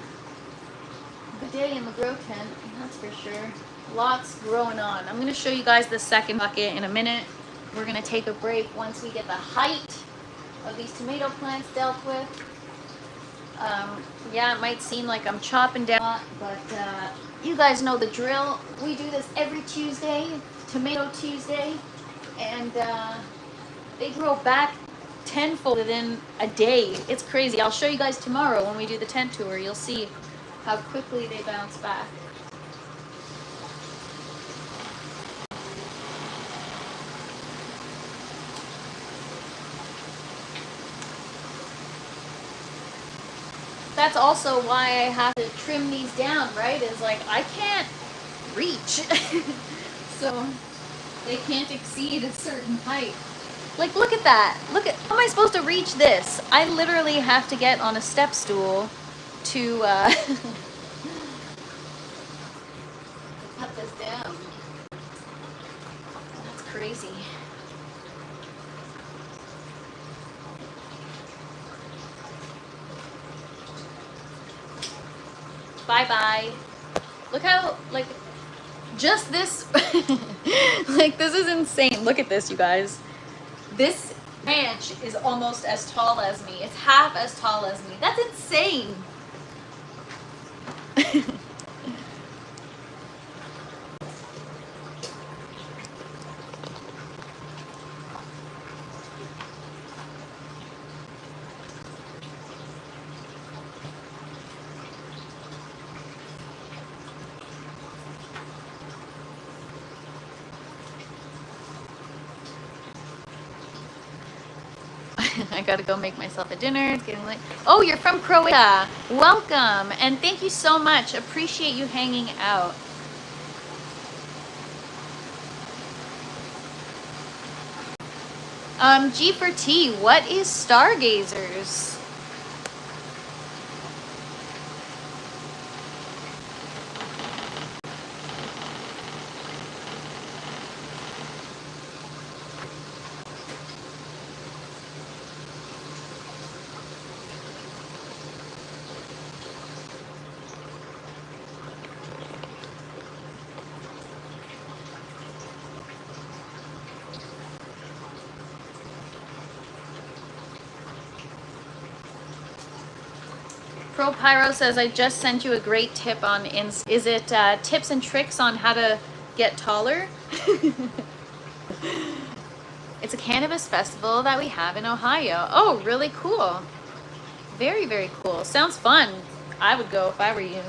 good day in the grow tent, that's for sure. Lots growing on. I'm going to show you guys the second bucket in a minute. We're going to take a break once we get the height of these tomato plants dealt with. Yeah, it might seem like I'm chopping down, but you guys know the drill. We do this every Tuesday, Tomato Tuesday. And they grow back tenfold within a day. It's crazy. I'll show you guys tomorrow when we do the tent tour. You'll see how quickly they bounce back. That's also why I have to trim these down, right? Is like I can't reach. So they can't exceed a certain height. Like, look at that. Look at, how am I supposed to reach this? I literally have to get on a step stool to cut this down. That's crazy. Bye-bye. Look how, like, just this, like, this is insane. Look at this, you guys. This branch is almost as tall as me. It's half as tall as me. That's insane. I gotta go make myself a dinner. It's getting late. Oh, you're from Croatia. Welcome. And thank you so much. Appreciate you hanging out. G for T, what is stargazers? Pro Pyro says, I just sent you a great tip on, is it tips and tricks on how to get taller. It's a cannabis festival that we have in Ohio. Oh, really cool. Very, very cool. Sounds fun. I would go if I were you.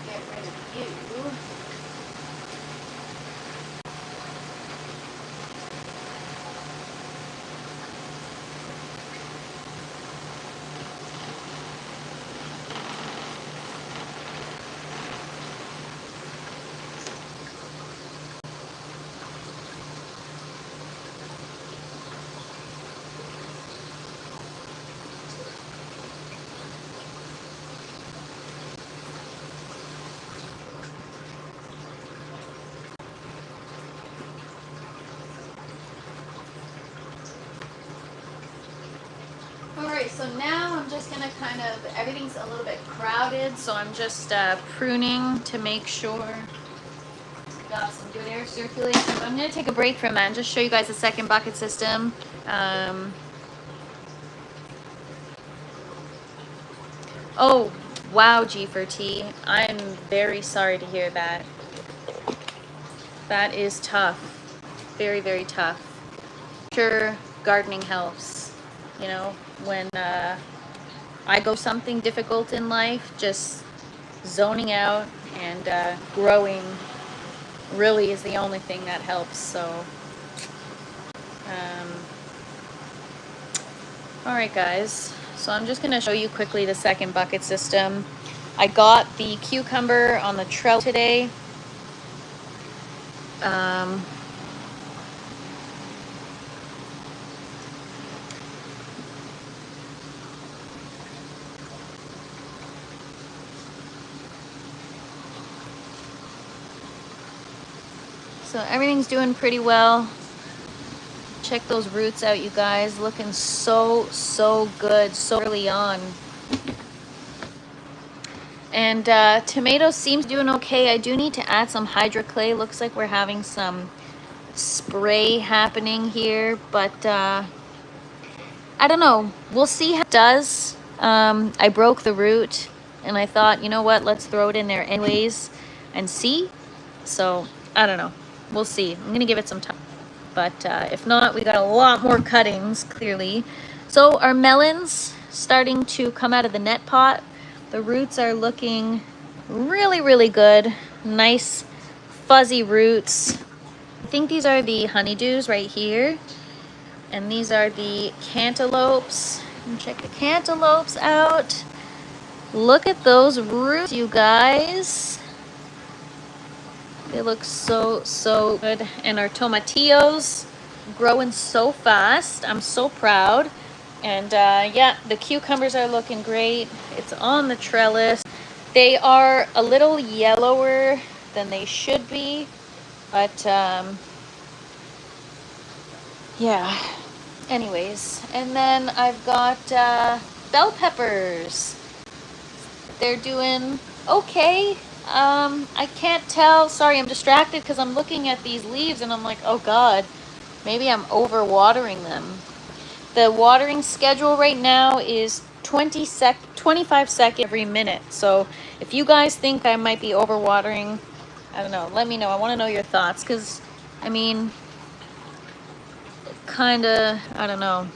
Get rid of you. Alright, so now I'm just going to kind of, everything's a little bit crowded, so I'm just pruning to make sure we got some good air circulation. But I'm going to take a break from that and just show you guys the second bucket system. Oh, wow, G4T. I'm very sorry to hear that. That is tough. Very, very tough. Sure, gardening helps. You know, when I go something difficult in life, just zoning out and growing really is the only thing that helps. So, all right, guys. So I'm just going to show you quickly the second bucket system. I got the cucumber on the trellis today. So everything's doing pretty well. Check those roots out, you guys. Looking so good so early on. And tomato seems doing okay. I do need to add some hydroclay. Looks like we're having some spray happening here, but I don't know. We'll see how it does. I broke the root and I thought, you know what, let's throw it in there anyways and see. So I don't know. We'll see. I'm gonna give it some time. But if not, we got a lot more cuttings, clearly. So our melons starting to come out of the net pot. The roots are looking really good. Nice fuzzy roots. I think these are the honeydews right here. And these are the cantaloupes. And check the cantaloupes out. Look at those roots, you guys. They look so good. And our tomatillos growing so fast. I'm so proud. And yeah, the cucumbers are looking great. It's on the trellis. They are a little yellower than they should be. But yeah. Anyways. And then I've got bell peppers. They're doing okay. I can't tell. Sorry, I'm distracted because I'm looking at these leaves and I'm like, oh God, maybe I'm over watering them. The watering schedule right now is 25 seconds every minute. So if you guys think I might be over watering, I don't know, let me know. I want to know your thoughts because, I mean, kind of, I don't know.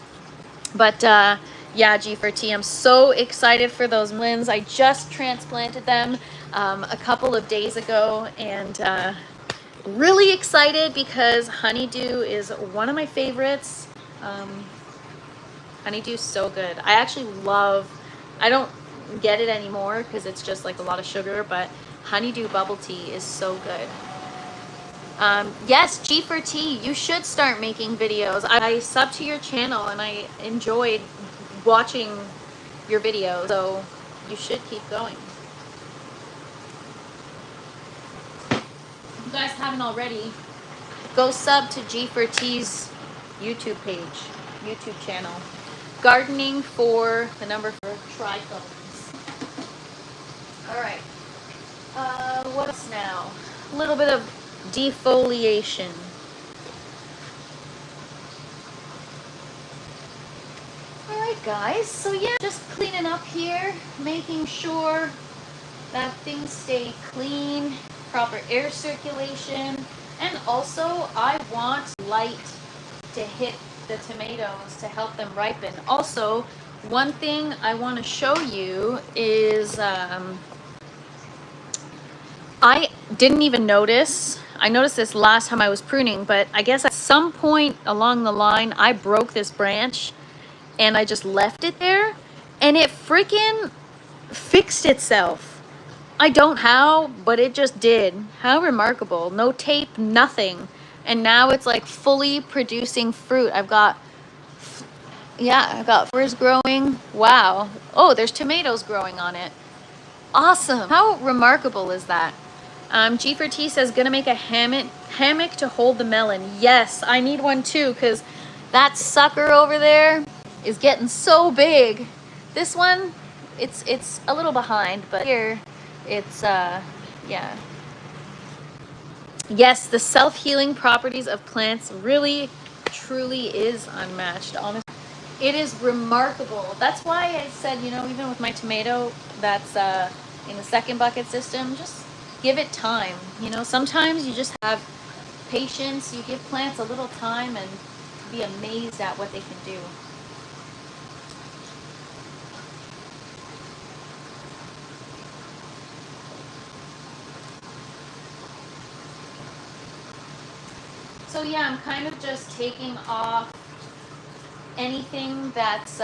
But yeah, G4T, I'm so excited for those melons. I just transplanted them a couple of days ago and really excited because honeydew is one of my favorites. Honeydew is so good. I actually love, I don't get it anymore because it's just like a lot of sugar, but honeydew bubble tea is so good. Yes, G4T, you should start making videos. I subbed to your channel and I enjoyed watching your videos, so you should keep going. If you guys haven't already, go sub to G4T's YouTube page, YouTube channel. Gardening for the number for trichomes. All right. What else now? A little bit of defoliation. All right, guys. So yeah, just cleaning up here, making sure that things stay clean, proper air circulation, and also I want light to hit the tomatoes to help them ripen. Also, one thing I want to show you is I didn't even notice. I noticed this last time I was pruning, but I guess at some point along the line I broke this branch and I just left it there and it freaking fixed itself. I don't how, but it just did. How remarkable. No tape, nothing. And now it's like fully producing fruit. I've got flowers growing. Wow. Oh, there's tomatoes growing on it. Awesome. How remarkable is that? G4T says, gonna make a hammock to hold the melon. Yes, I need one too, because that sucker over there is getting so big. This one, it's a little behind, but here it's yeah. Yes, the self-healing properties of plants really truly is unmatched. Honestly, it is remarkable. That's why I said, you know, even with my tomato that's in the second bucket system, just give it time. You know, sometimes you just have patience. You give plants a little time and be amazed at what they can do. So yeah, I'm kind of just taking off anything that's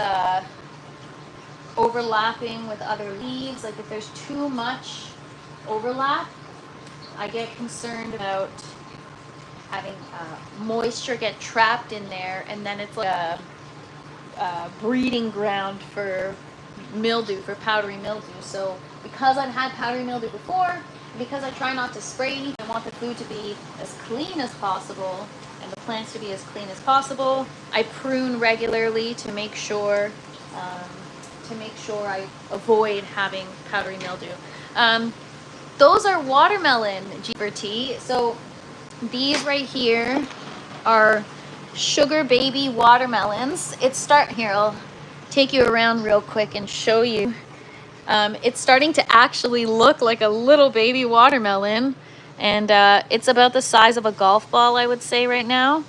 overlapping with other leaves. Like if there's too much overlap, I get concerned about having moisture get trapped in there, and then it's like a breeding ground for mildew, for powdery mildew. So because I've had powdery mildew before, because I try not to spray anything, I want the food to be as clean as possible and the plants to be as clean as possible. I prune regularly to make sure I avoid having powdery mildew. Those are watermelon, G4T. So these right here are sugar baby watermelons. Here, I'll take you around real quick and show you. It's starting to actually look like a little baby watermelon, and it's about the size of a golf ball, I would say right now.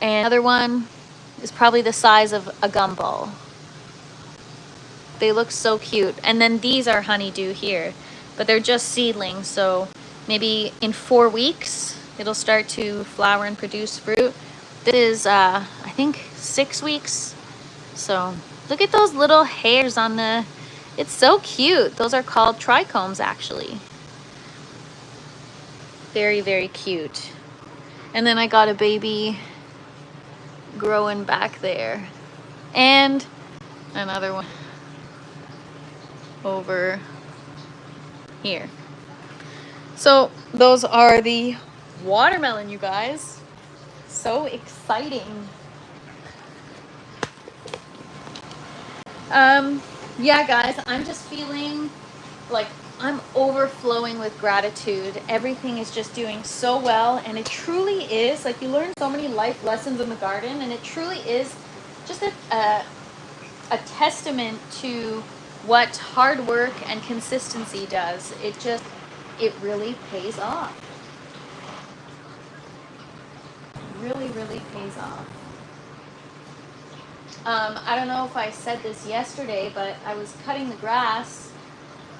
And another one is probably the size of a gumball. They look so cute. And then these are honeydew here, but they're just seedlings, so maybe in 4 weeks it'll start to flower and produce fruit. This is I think 6 weeks. So look at those little hairs on the, it's so cute. Those are called trichomes, actually. Very, very cute. And then I got a baby growing back there. And another one over here. So those are the watermelon, you guys. So exciting. Yeah, guys, I'm just feeling like I'm overflowing with gratitude. Everything is just doing so well, and it truly is, like, you learn so many life lessons in the garden, and it truly is just a testament to what hard work and consistency does. It really pays off. Really, really pays off. I don't know if I said this yesterday, but I was cutting the grass,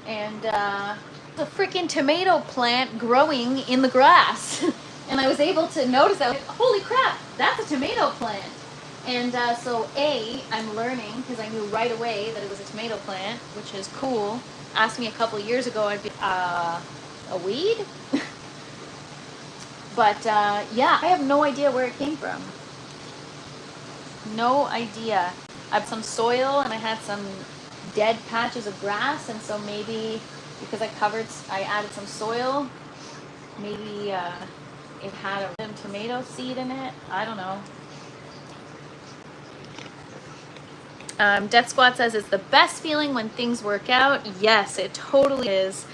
and the freaking tomato plant growing in the grass. And I was able to notice that. Holy crap, that's a tomato plant. And so I'm learning, because I knew right away that it was a tomato plant, which is cool. Asked me a couple of years ago, I'd be, a weed? But yeah, I have no idea where it came from. No idea. I have some soil and I had some dead patches of grass, and so maybe because I added some soil, maybe it had a tomato seed in it. I don't know. Death Squad says it's the best feeling when things work out. Yes, it totally is.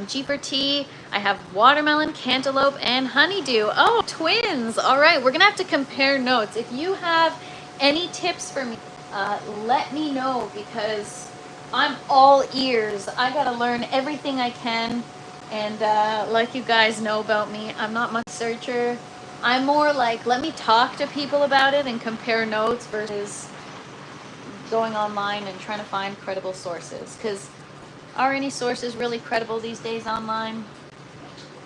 G for T, I have watermelon, cantaloupe, and honeydew. Oh, twins. All right, we're gonna have to compare notes. If you have any tips for me, let me know, because I'm all ears. I gotta learn everything I can. And like you guys know about me, I'm not much searcher. I'm more like, let me talk to people about it and compare notes versus going online and trying to find credible sources. Because are any sources really credible these days online?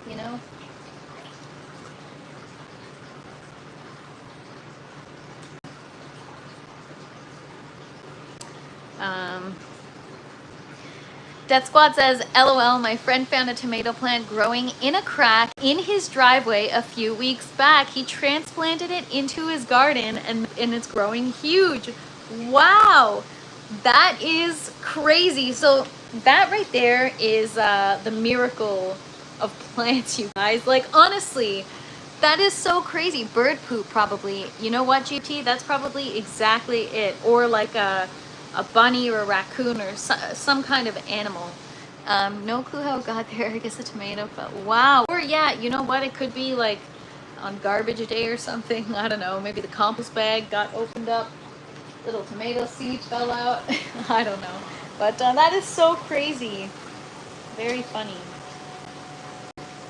You know? Death Squad says, LOL, my friend found a tomato plant growing in a crack in his driveway a few weeks back. He transplanted it into his garden and it's growing huge. Wow, that is crazy. So that right there is the miracle of plants, you guys. Like, honestly, that is so crazy. Bird poop, probably. You know what, GT? That's probably exactly it. Or like a bunny or a raccoon or some kind of animal. No clue how it got there. I guess a tomato, but wow. Or yeah, you know what? It could be like on garbage day or something. I don't know. Maybe the compost bag got opened up. Little tomato seed fell out. I don't know. But that is so crazy. Very funny.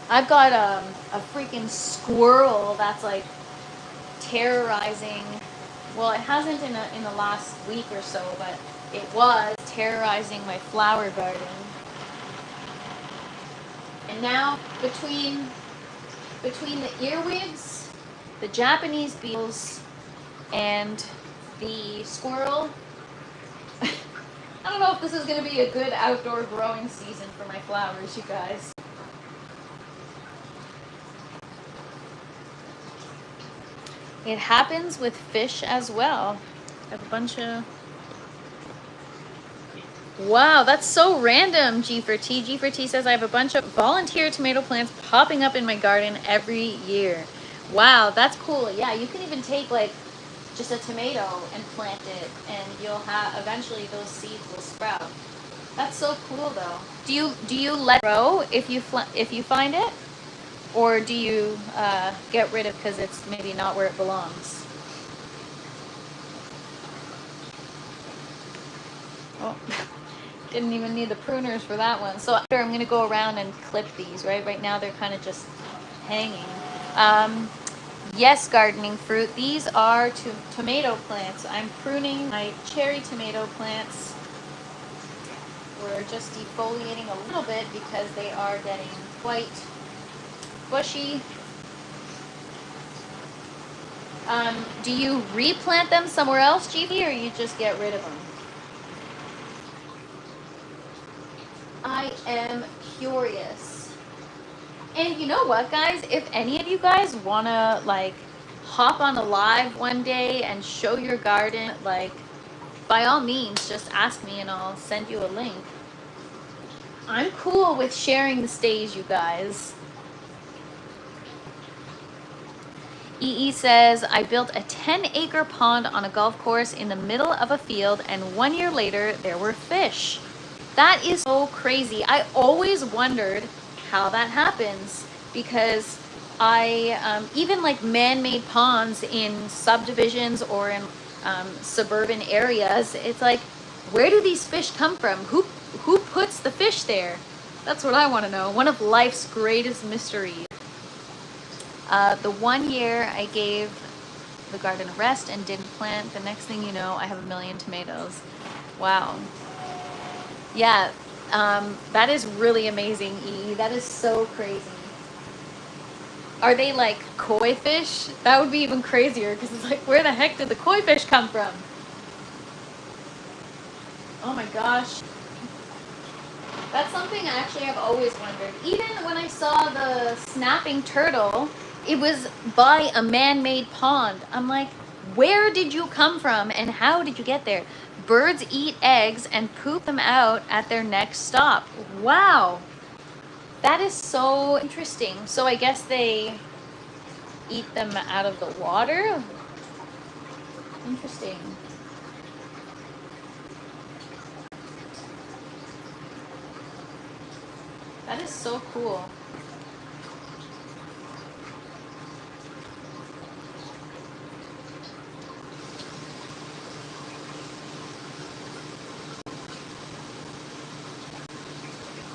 I've got a freaking squirrel that's like terrorizing. Well, it hasn't in the last week or so, but it was terrorizing my flower garden. And now between the earwigs, the Japanese beetles, and the squirrel, I don't know if this is going to be a good outdoor growing season for my flowers, you guys. It happens with fish as well. I have a bunch of... Wow, that's so random, G for T. G for T says, I have a bunch of volunteer tomato plants popping up in my garden every year. Wow, that's cool. Yeah, you can even take like just a tomato and plant it, and you'll have, eventually those seeds will sprout. That's so cool though. Do you let it grow if you find it? Or do you get rid of because it's maybe not where it belongs? Oh, didn't even need the pruners for that one. So after, I'm going to go around and clip these, right? Right now they're kind of just hanging. Yes, gardening fruit. These are tomato plants. I'm pruning my cherry tomato plants. We're just defoliating a little bit because they are getting quite bushy. Do you replant them somewhere else, GB, or you just get rid of them? I am curious. And you know what, guys? If any of you guys want to, like, hop on a live one day and show your garden, like, by all means, just ask me and I'll send you a link. I'm cool with sharing the stage, you guys. EE says, I built a 10-acre pond on a golf course in the middle of a field, and 1 year later, there were fish. That is so crazy. I always wondered how that happens, because even like man-made ponds in subdivisions or in suburban areas, it's like, where do these fish come from? Who puts the fish there? That's what I want to know. One of life's greatest mysteries. The 1 year I gave the garden a rest and didn't plant, the next thing you know, I have 1 million tomatoes. Wow. Yeah, that is really amazing, E. That is so crazy. Are they like koi fish? That would be even crazier, because it's like, where the heck did the koi fish come from? Oh my gosh. That's something actually I've always wondered. Even when I saw the snapping turtle, it was by a man-made pond. I'm like, where did you come from and how did you get there? Birds eat eggs and poop them out at their next stop. Wow. That is so interesting. So I guess they eat them out of the water? Interesting. That is so cool.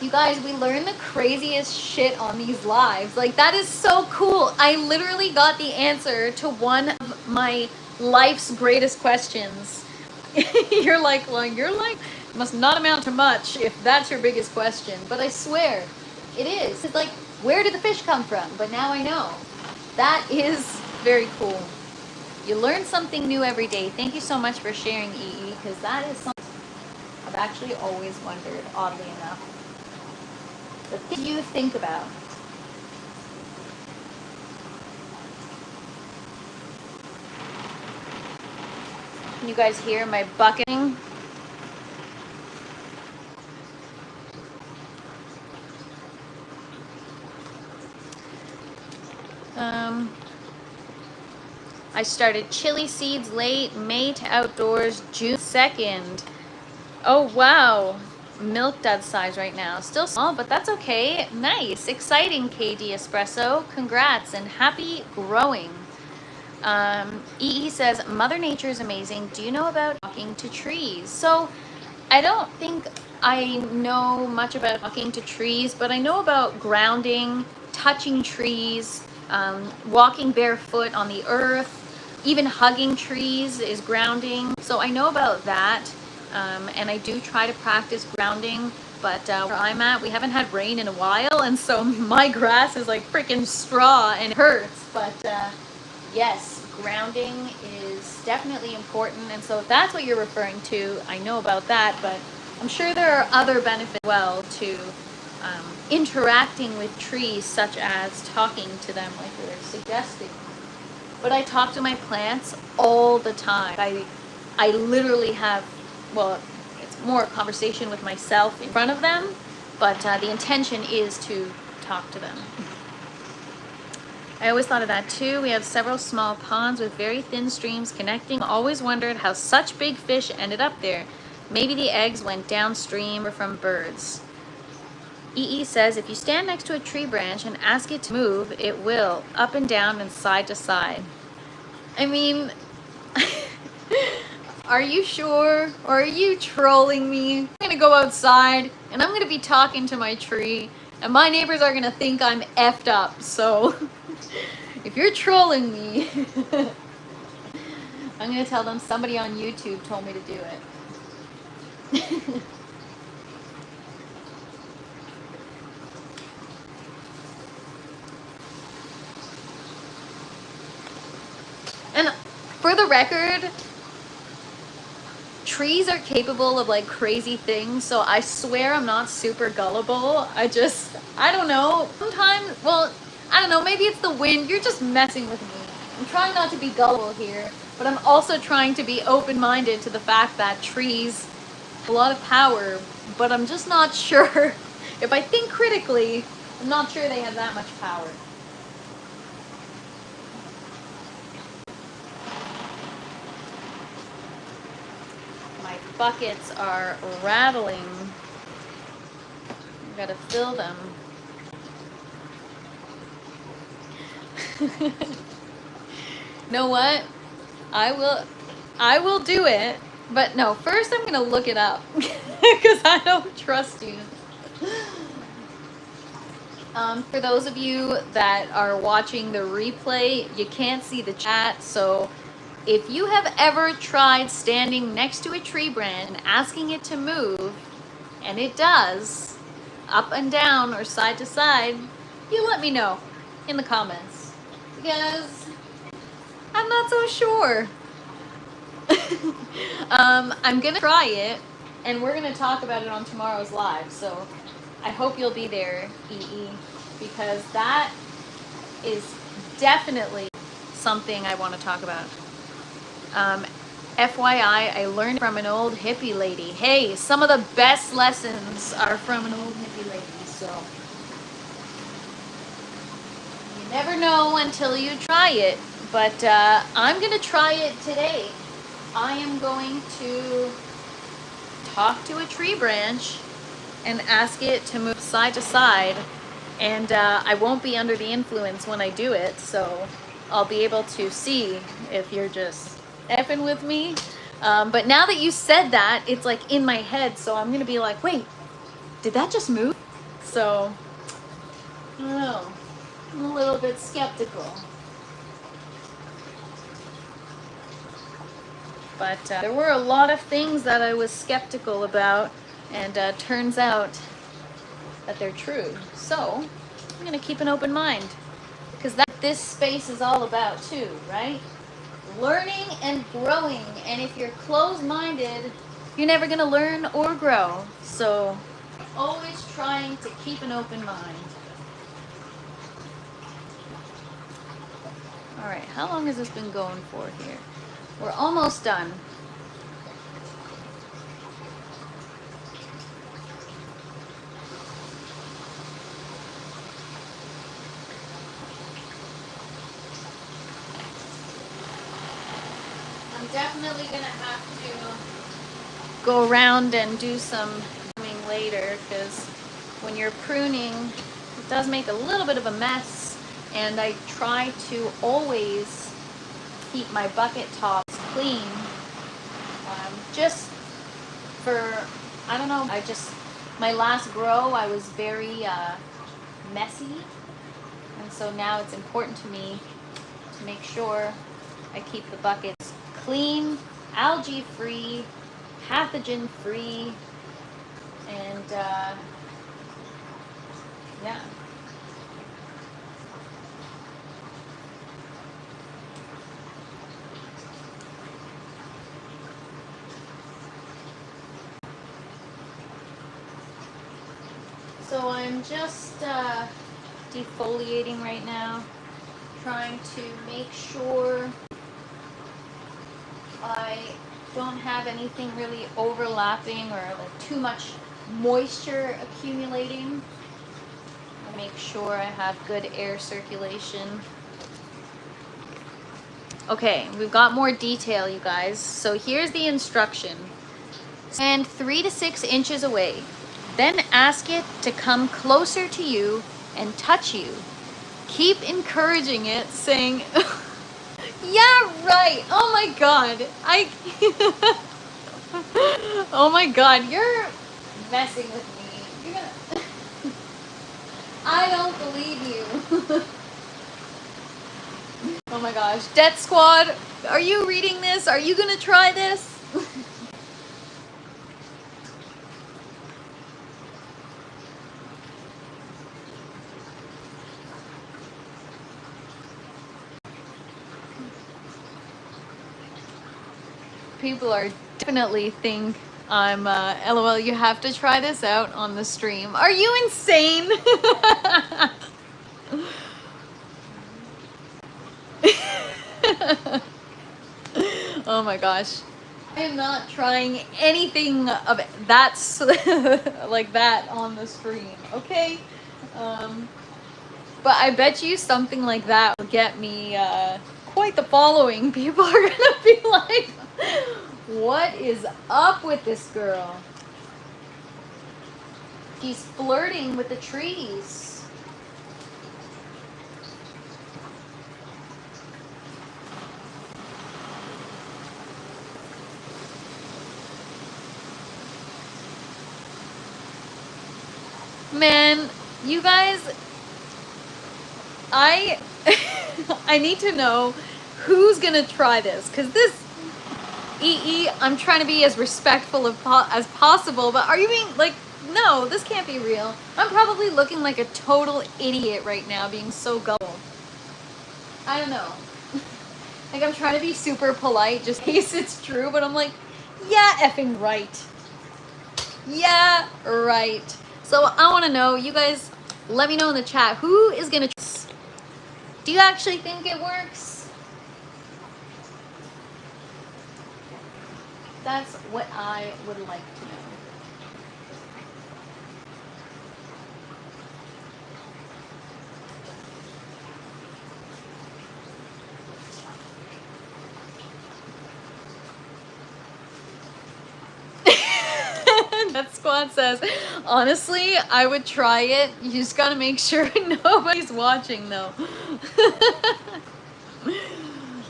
You guys, we learn the craziest shit on these lives. Like, that is so cool. I literally got the answer to one of my life's greatest questions. You're like, well, your life must not amount to much if that's your biggest question. But I swear, it is. It's like, where did the fish come from? But now I know. That is very cool. You learn something new every day. Thank you so much for sharing, EE, because that is something I've actually always wondered, oddly enough. The things you think about. Can you guys hear my bucketing? I started chili seeds late, May to outdoors, June 2nd. Oh, wow. Milk dud size right now. Still small, but that's okay. Nice. Exciting, KD Espresso. Congrats and happy growing. EE says, Mother Nature is amazing. Do you know about talking to trees? So I don't think I know much about talking to trees, but I know about grounding, touching trees, walking barefoot on the earth, even hugging trees is grounding. So I know about that, and I do try to practice grounding, but where I'm at, we haven't had rain in a while, and so my grass is like freaking straw and it hurts, but yes, grounding is definitely important, and so if that's what you're referring to, I know about that, but I'm sure there are other benefits as well to interacting with trees, such as talking to them like we were suggesting. But I talk to my plants all the time. I literally have, well, it's more a conversation with myself in front of them, but the intention is to talk to them. I always thought of that too. We have several small ponds with very thin streams connecting. Always wondered how such big fish ended up there. Maybe the eggs went downstream or from birds. EE says, if you stand next to a tree branch and ask it to move, it will, up and down and side to side. I mean, are you sure? Or are you trolling me? I'm gonna go outside and I'm gonna be talking to my tree and my neighbors are gonna think I'm effed up, so if you're trolling me, I'm gonna tell them somebody on YouTube told me to do it. And for the record, trees are capable of like crazy things, so I swear I'm not super gullible. I don't know. Sometimes, well, I don't know, maybe it's the wind. You're just messing with me. I'm trying not to be gullible here, but I'm also trying to be open-minded to the fact that trees have a lot of power, but I'm just not sure. If I think critically, I'm not sure they have that much power. Buckets are rattling. I gotta fill them. Know what? I will do it, but no, first I'm gonna look it up because I don't trust you. For those of you that are watching the replay, you can't see the chat, so if you have ever tried standing next to a tree branch and asking it to move, and it does, up and down or side to side, you let me know in the comments, because I'm not so sure. I'm gonna try it, and we're gonna talk about it on tomorrow's live, so I hope you'll be there, EE, because that is definitely something I want to talk about. FYI, I learned from an old hippie lady. Hey, some of the best lessons are from an old hippie lady, so you never know until you try it, but I'm going to try it today. I am going to talk to a tree branch and ask it to move side to side, and I won't be under the influence when I do it, so I'll be able to see if you're just effing with me. But now that you said that, it's like in my head, so I'm gonna be like, wait, did that just move? So, I don't know, I'm a little bit skeptical. But there were a lot of things that I was skeptical about, and turns out that they're true. So I'm gonna keep an open mind, because that's what this space is all about too, right? Learning and growing. And if you're closed-minded, you're never gonna learn or grow. So always trying to keep an open mind. All right, how long has this been going for here? We're almost done. I'm definitely gonna have to go around and do some pruning later, because when you're pruning, it does make a little bit of a mess, and I try to always keep my bucket tops clean. Just for, I don't know, my last grow, I was very messy, and so now it's important to me to make sure I keep the buckets clean, algae free, pathogen free, and yeah. So I'm just defoliating right now, trying to make sure I don't have anything really overlapping or like too much moisture accumulating. I make sure I have good air circulation. Okay, we've got more detail, you guys. So here's the instruction. Stand 3 to 6 inches away. Then ask it to come closer to you and touch you. Keep encouraging it, saying, yeah, right. Oh my God. Oh my God, you're messing with me. You're gonna... I don't believe you. Oh my gosh. Death Squad, are you reading this? Are you gonna try this? People are definitely think I'm LOL, you have to try this out on the stream. Are you insane? Oh my gosh. I am not trying anything of that like that on the stream, okay? But I bet you something like that will get me quite the following. People are gonna be like, what is up with this girl? She's flirting with the trees. Man, you guys, I need to know who's gonna try this, because this I'm trying to be as respectful as possible, but are you being like, no, this can't be real. I'm probably looking like a total idiot right now, being so gullible. I don't know. Like, I'm trying to be super polite just in case it's true, but I'm like, yeah, effing right. Yeah, right. So I want to know, you guys, let me know in the chat, who is gonna try this? Do you actually think it works? That's what I would like to know. That squad says, honestly, I would try it. You just gotta make sure nobody's watching though.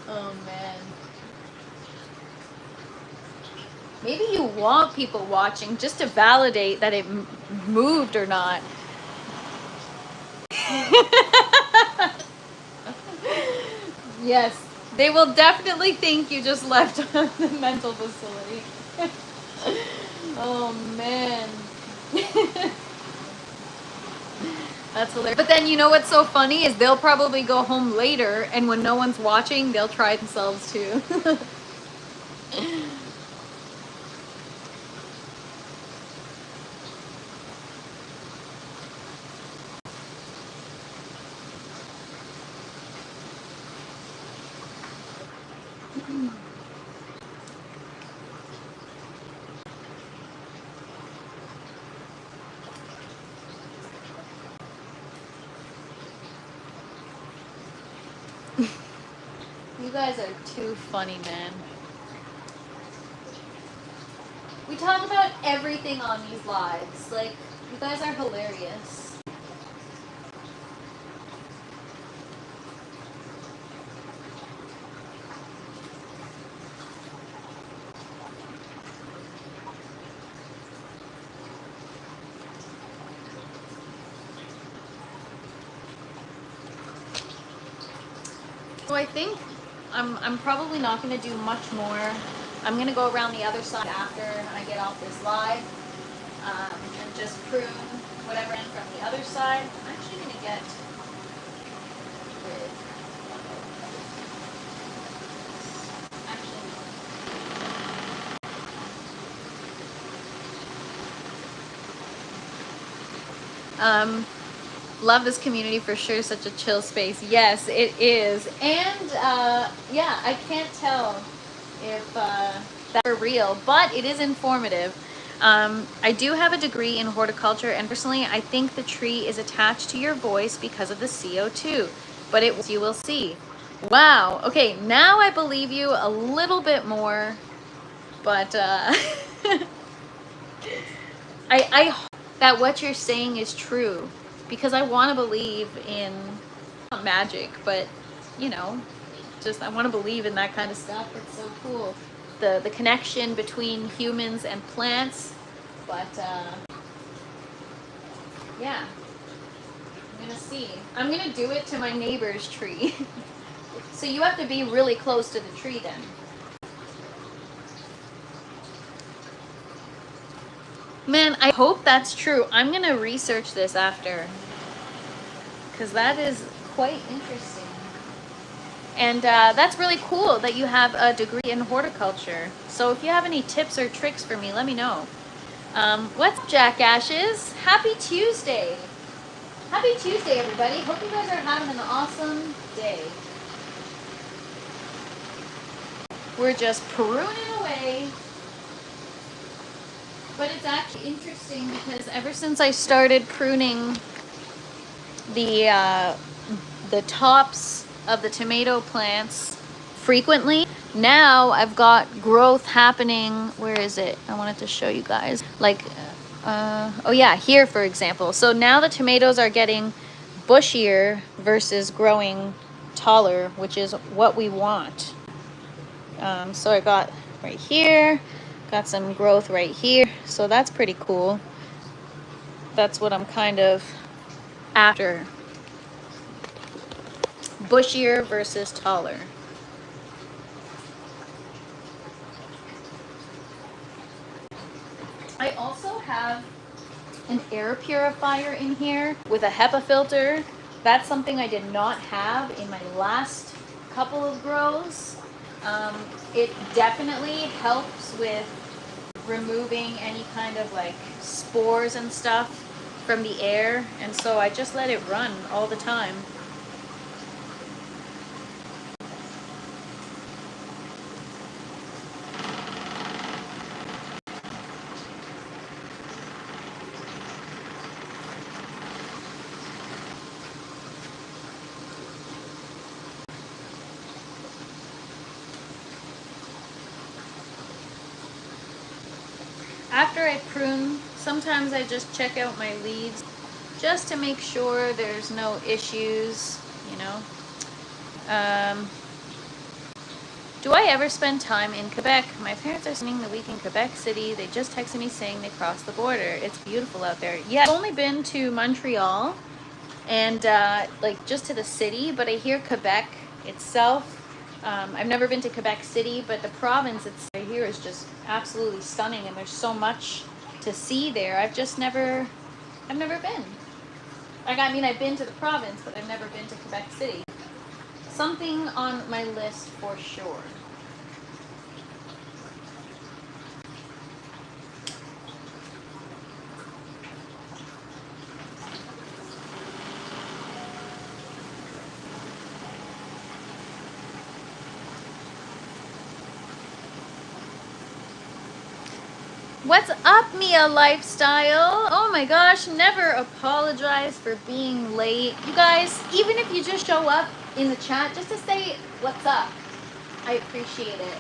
Oh man. Maybe you want people watching just to validate that it moved or not. Yes, they will definitely think you just left the mental facility. Oh man. That's hilarious. But then you know what's so funny is they'll probably go home later, and when no one's watching, they'll try themselves too. You guys are too funny, man. We talk about everything on these lives. Like, you guys are hilarious. So I think I'm probably not going to do much more. I'm going to go around the other side after I get off this live and just prune whatever in from the other side. I'm actually going to get rid. Love this community for sure. Such a chill space. Yes, it is. And yeah, I can't tell if that's real, but it is informative. I do have a degree in horticulture, and personally, I think the tree is attached to your voice because of the CO2, but you will see. Wow. Okay, now I believe you a little bit more, but I hope that what you're saying is true, because I want to believe in not magic, but you know, just I want to believe in that kind of stuff. It's so cool, the connection between humans and plants. But yeah, I'm gonna see. I'm gonna do it to my neighbor's tree. So you have to be really close to the tree then. Man, I hope that's true. I'm gonna research this after, because that is quite interesting. And that's really cool that you have a degree in horticulture. So if you have any tips or tricks for me, let me know. What's up, Jackashes? Happy Tuesday. Happy Tuesday, everybody. Hope you guys are having an awesome day. We're just pruning away. But it's actually interesting because ever since I started pruning the tops of the tomato plants frequently, now I've got growth happening. Where is it? I wanted to show you guys. Like, oh yeah, here for example. So now the tomatoes are getting bushier versus growing taller, which is what we want. So I got right here. Got some growth right here, so that's pretty cool. That's what I'm kind of after. Bushier versus taller. I also have an air purifier in here with a HEPA filter. That's something I did not have in my last couple of grows. It definitely helps with removing any kind of like spores and stuff from the air, and so I just let it run all the time. After I prune, sometimes I just check out my leaves just to make sure there's no issues, you know. Do I ever spend time in Quebec? My parents are spending the week in Quebec City. They just texted me saying they crossed the border. It's beautiful out there. Yeah, I've only been to Montreal and like just to the city, but I hear Quebec itself. I've never been to Quebec City, but the province it's I hear is just absolutely stunning, and there's so much to see there. I've never been. Like, I mean, I've been to the province, but I've never been to Quebec City. Something on my list for sure. What's up, Mia Lifestyle? Oh my gosh, never apologize for being late. You guys, even if you just show up in the chat just to say what's up, I appreciate it.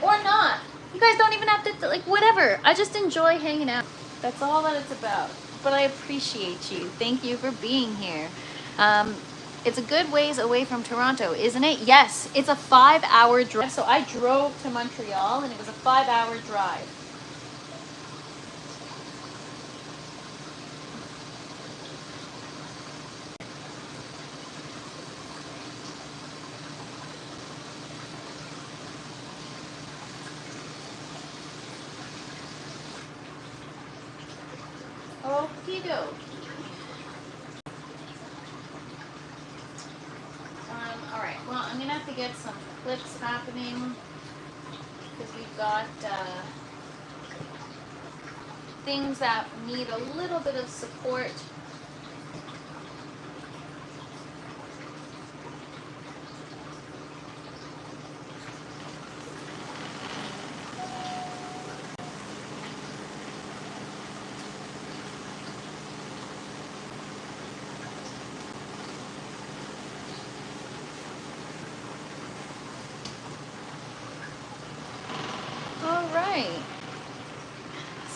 Or not. You guys don't even have to, like, whatever. I just enjoy hanging out. That's all that it's about. But I appreciate you. Thank you for being here. It's a good ways away from Toronto, isn't it? Yes, it's a 5-hour drive. So I drove to Montreal and it was a 5-hour drive. Okie doke. Alright, well, I'm gonna have to get some clips happening because we've got things that need a little bit of support. Alright.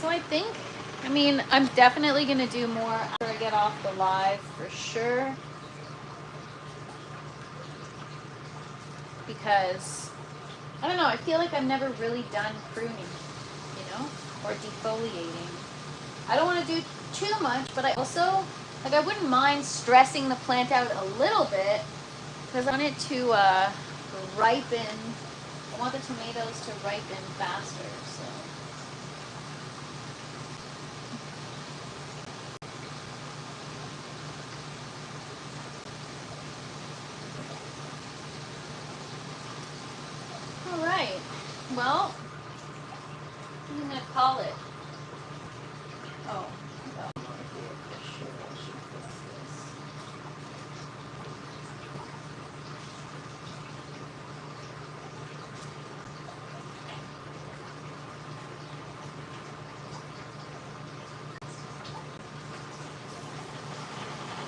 So I mean, I'm definitely going to do more after I get off the live for sure. Because, I don't know, I feel like I've never really done pruning, you know, or defoliating. I don't want to do too much, but I also, like, I wouldn't mind stressing the plant out a little bit because I want it to ripen. I want the tomatoes to ripen faster, so. All right, well, I'm gonna call it. Oh, I got more here for sure. I should fix this.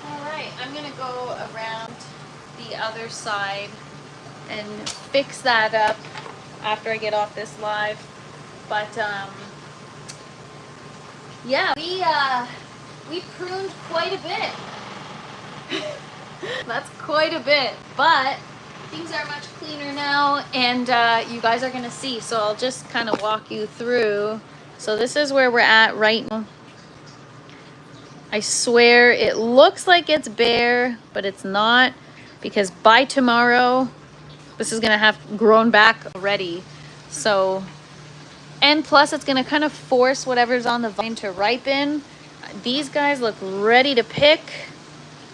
All right, I'm gonna go around the other side and fix that up after I get off this live. But yeah, we pruned quite a bit. That's quite a bit, but things are much cleaner now, and you guys are gonna see. So I'll just kind of walk you through. So this is where we're at right now. I swear it looks like it's bare, but it's not, because by tomorrow this is gonna have grown back already. So, and plus it's gonna kind of force whatever's on the vine to ripen. These guys look ready to pick.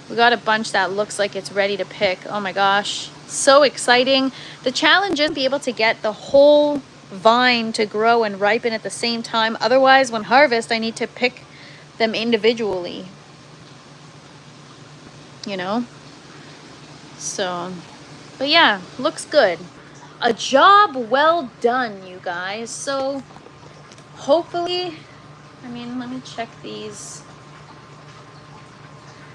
We got a bunch that looks like it's ready to pick. Oh my gosh, so exciting. The challenge is to be able to get the whole vine to grow and ripen at the same time. Otherwise, when harvest, I need to pick them individually, you know? So, but yeah, looks good. A job well done, you guys. So hopefully, I mean, let me check these.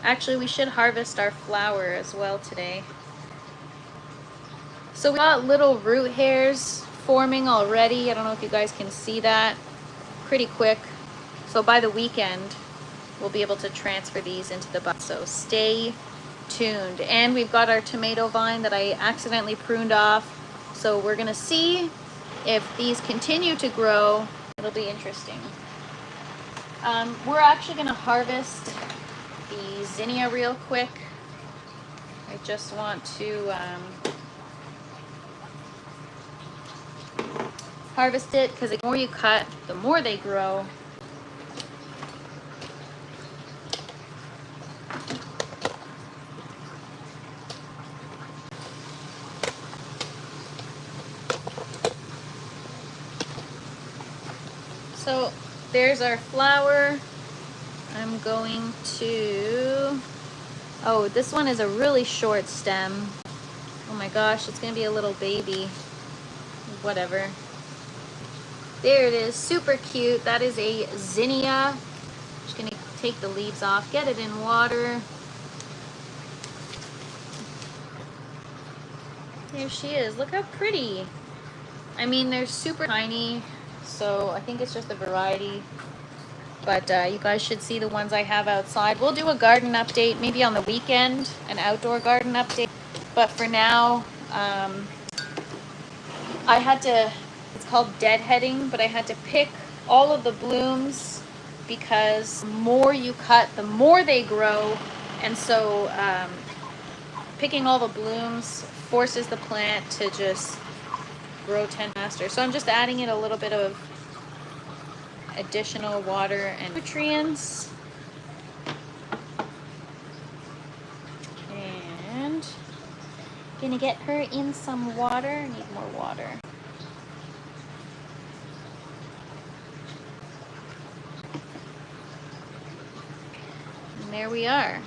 Actually, we should harvest our flower as well today. So we got little root hairs forming already. I don't know if you guys can see that. pretty quick. So by the weekend, we'll be able to transfer these into the bucket. So stay tuned. And we've got our tomato vine that I accidentally pruned off. So we're gonna see if these continue to grow. It'll be interesting. We're actually gonna harvest the zinnia real quick. I just want to harvest it because the more you cut, the more they grow. So there's our flower. I'm going to, oh, this one is a really short stem. Oh my gosh, it's gonna be a little baby. Whatever. There it is, super cute. That is a zinnia. Just gonna take the leaves off, get it in water. There she is, look how pretty. I mean, they're super tiny, so I think it's just a variety. But you guys should see the ones I have outside. We'll do a garden update, maybe on the weekend, an outdoor garden update. But for now, I had to, it's called deadheading, but I had to pick all of the blooms because the more you cut, the more they grow. And so picking all the blooms forces the plant to just grow 10 faster. So I'm just adding it a little bit of additional water and nutrients. And gonna get her in some water. Need more water. And there we are.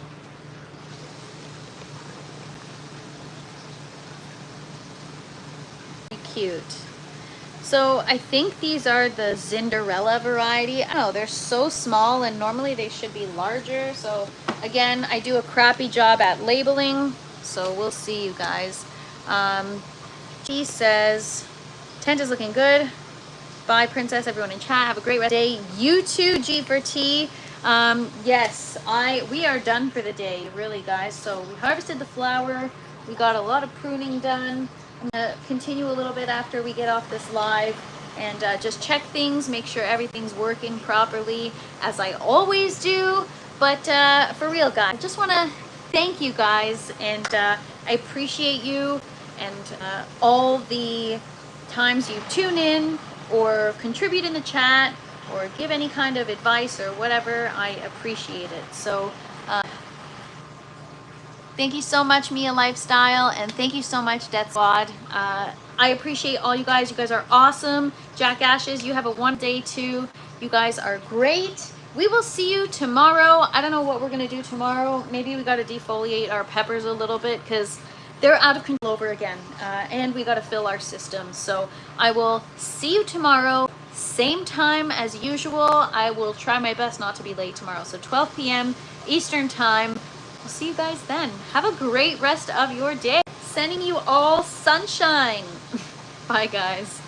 Cute. So I think these are the Cinderella variety. I don't know, they're so small and normally they should be larger. So again, I do a crappy job at labeling. So we'll see, you guys. She says, tent is looking good. Bye, princess, everyone in chat. Have a great rest of the day. You too, G for T. Yes, we are done for the day, really, guys. So we harvested the flower. We got a lot of pruning done. I'm gonna continue a little bit after we get off this live and just check things, make sure everything's working properly, as I always do. But for real, guys, I just want to thank you guys, and I appreciate you and all the times you tune in or contribute in the chat or give any kind of advice or whatever. I appreciate it. So thank you so much, Mia Lifestyle, and thank you so much, Death Squad. I appreciate all you guys. You guys are awesome. Jack Ashes, you have a one day too. You guys are great. We will see you tomorrow. I don't know what we're gonna do tomorrow. Maybe we gotta defoliate our peppers a little bit because they're out of control over again. And we gotta fill our system. So I will see you tomorrow. Same time as usual. I will try my best not to be late tomorrow. So 12 p.m. Eastern time. We'll see you guys then. Have a great rest of your day. Sending you all sunshine. Bye, guys.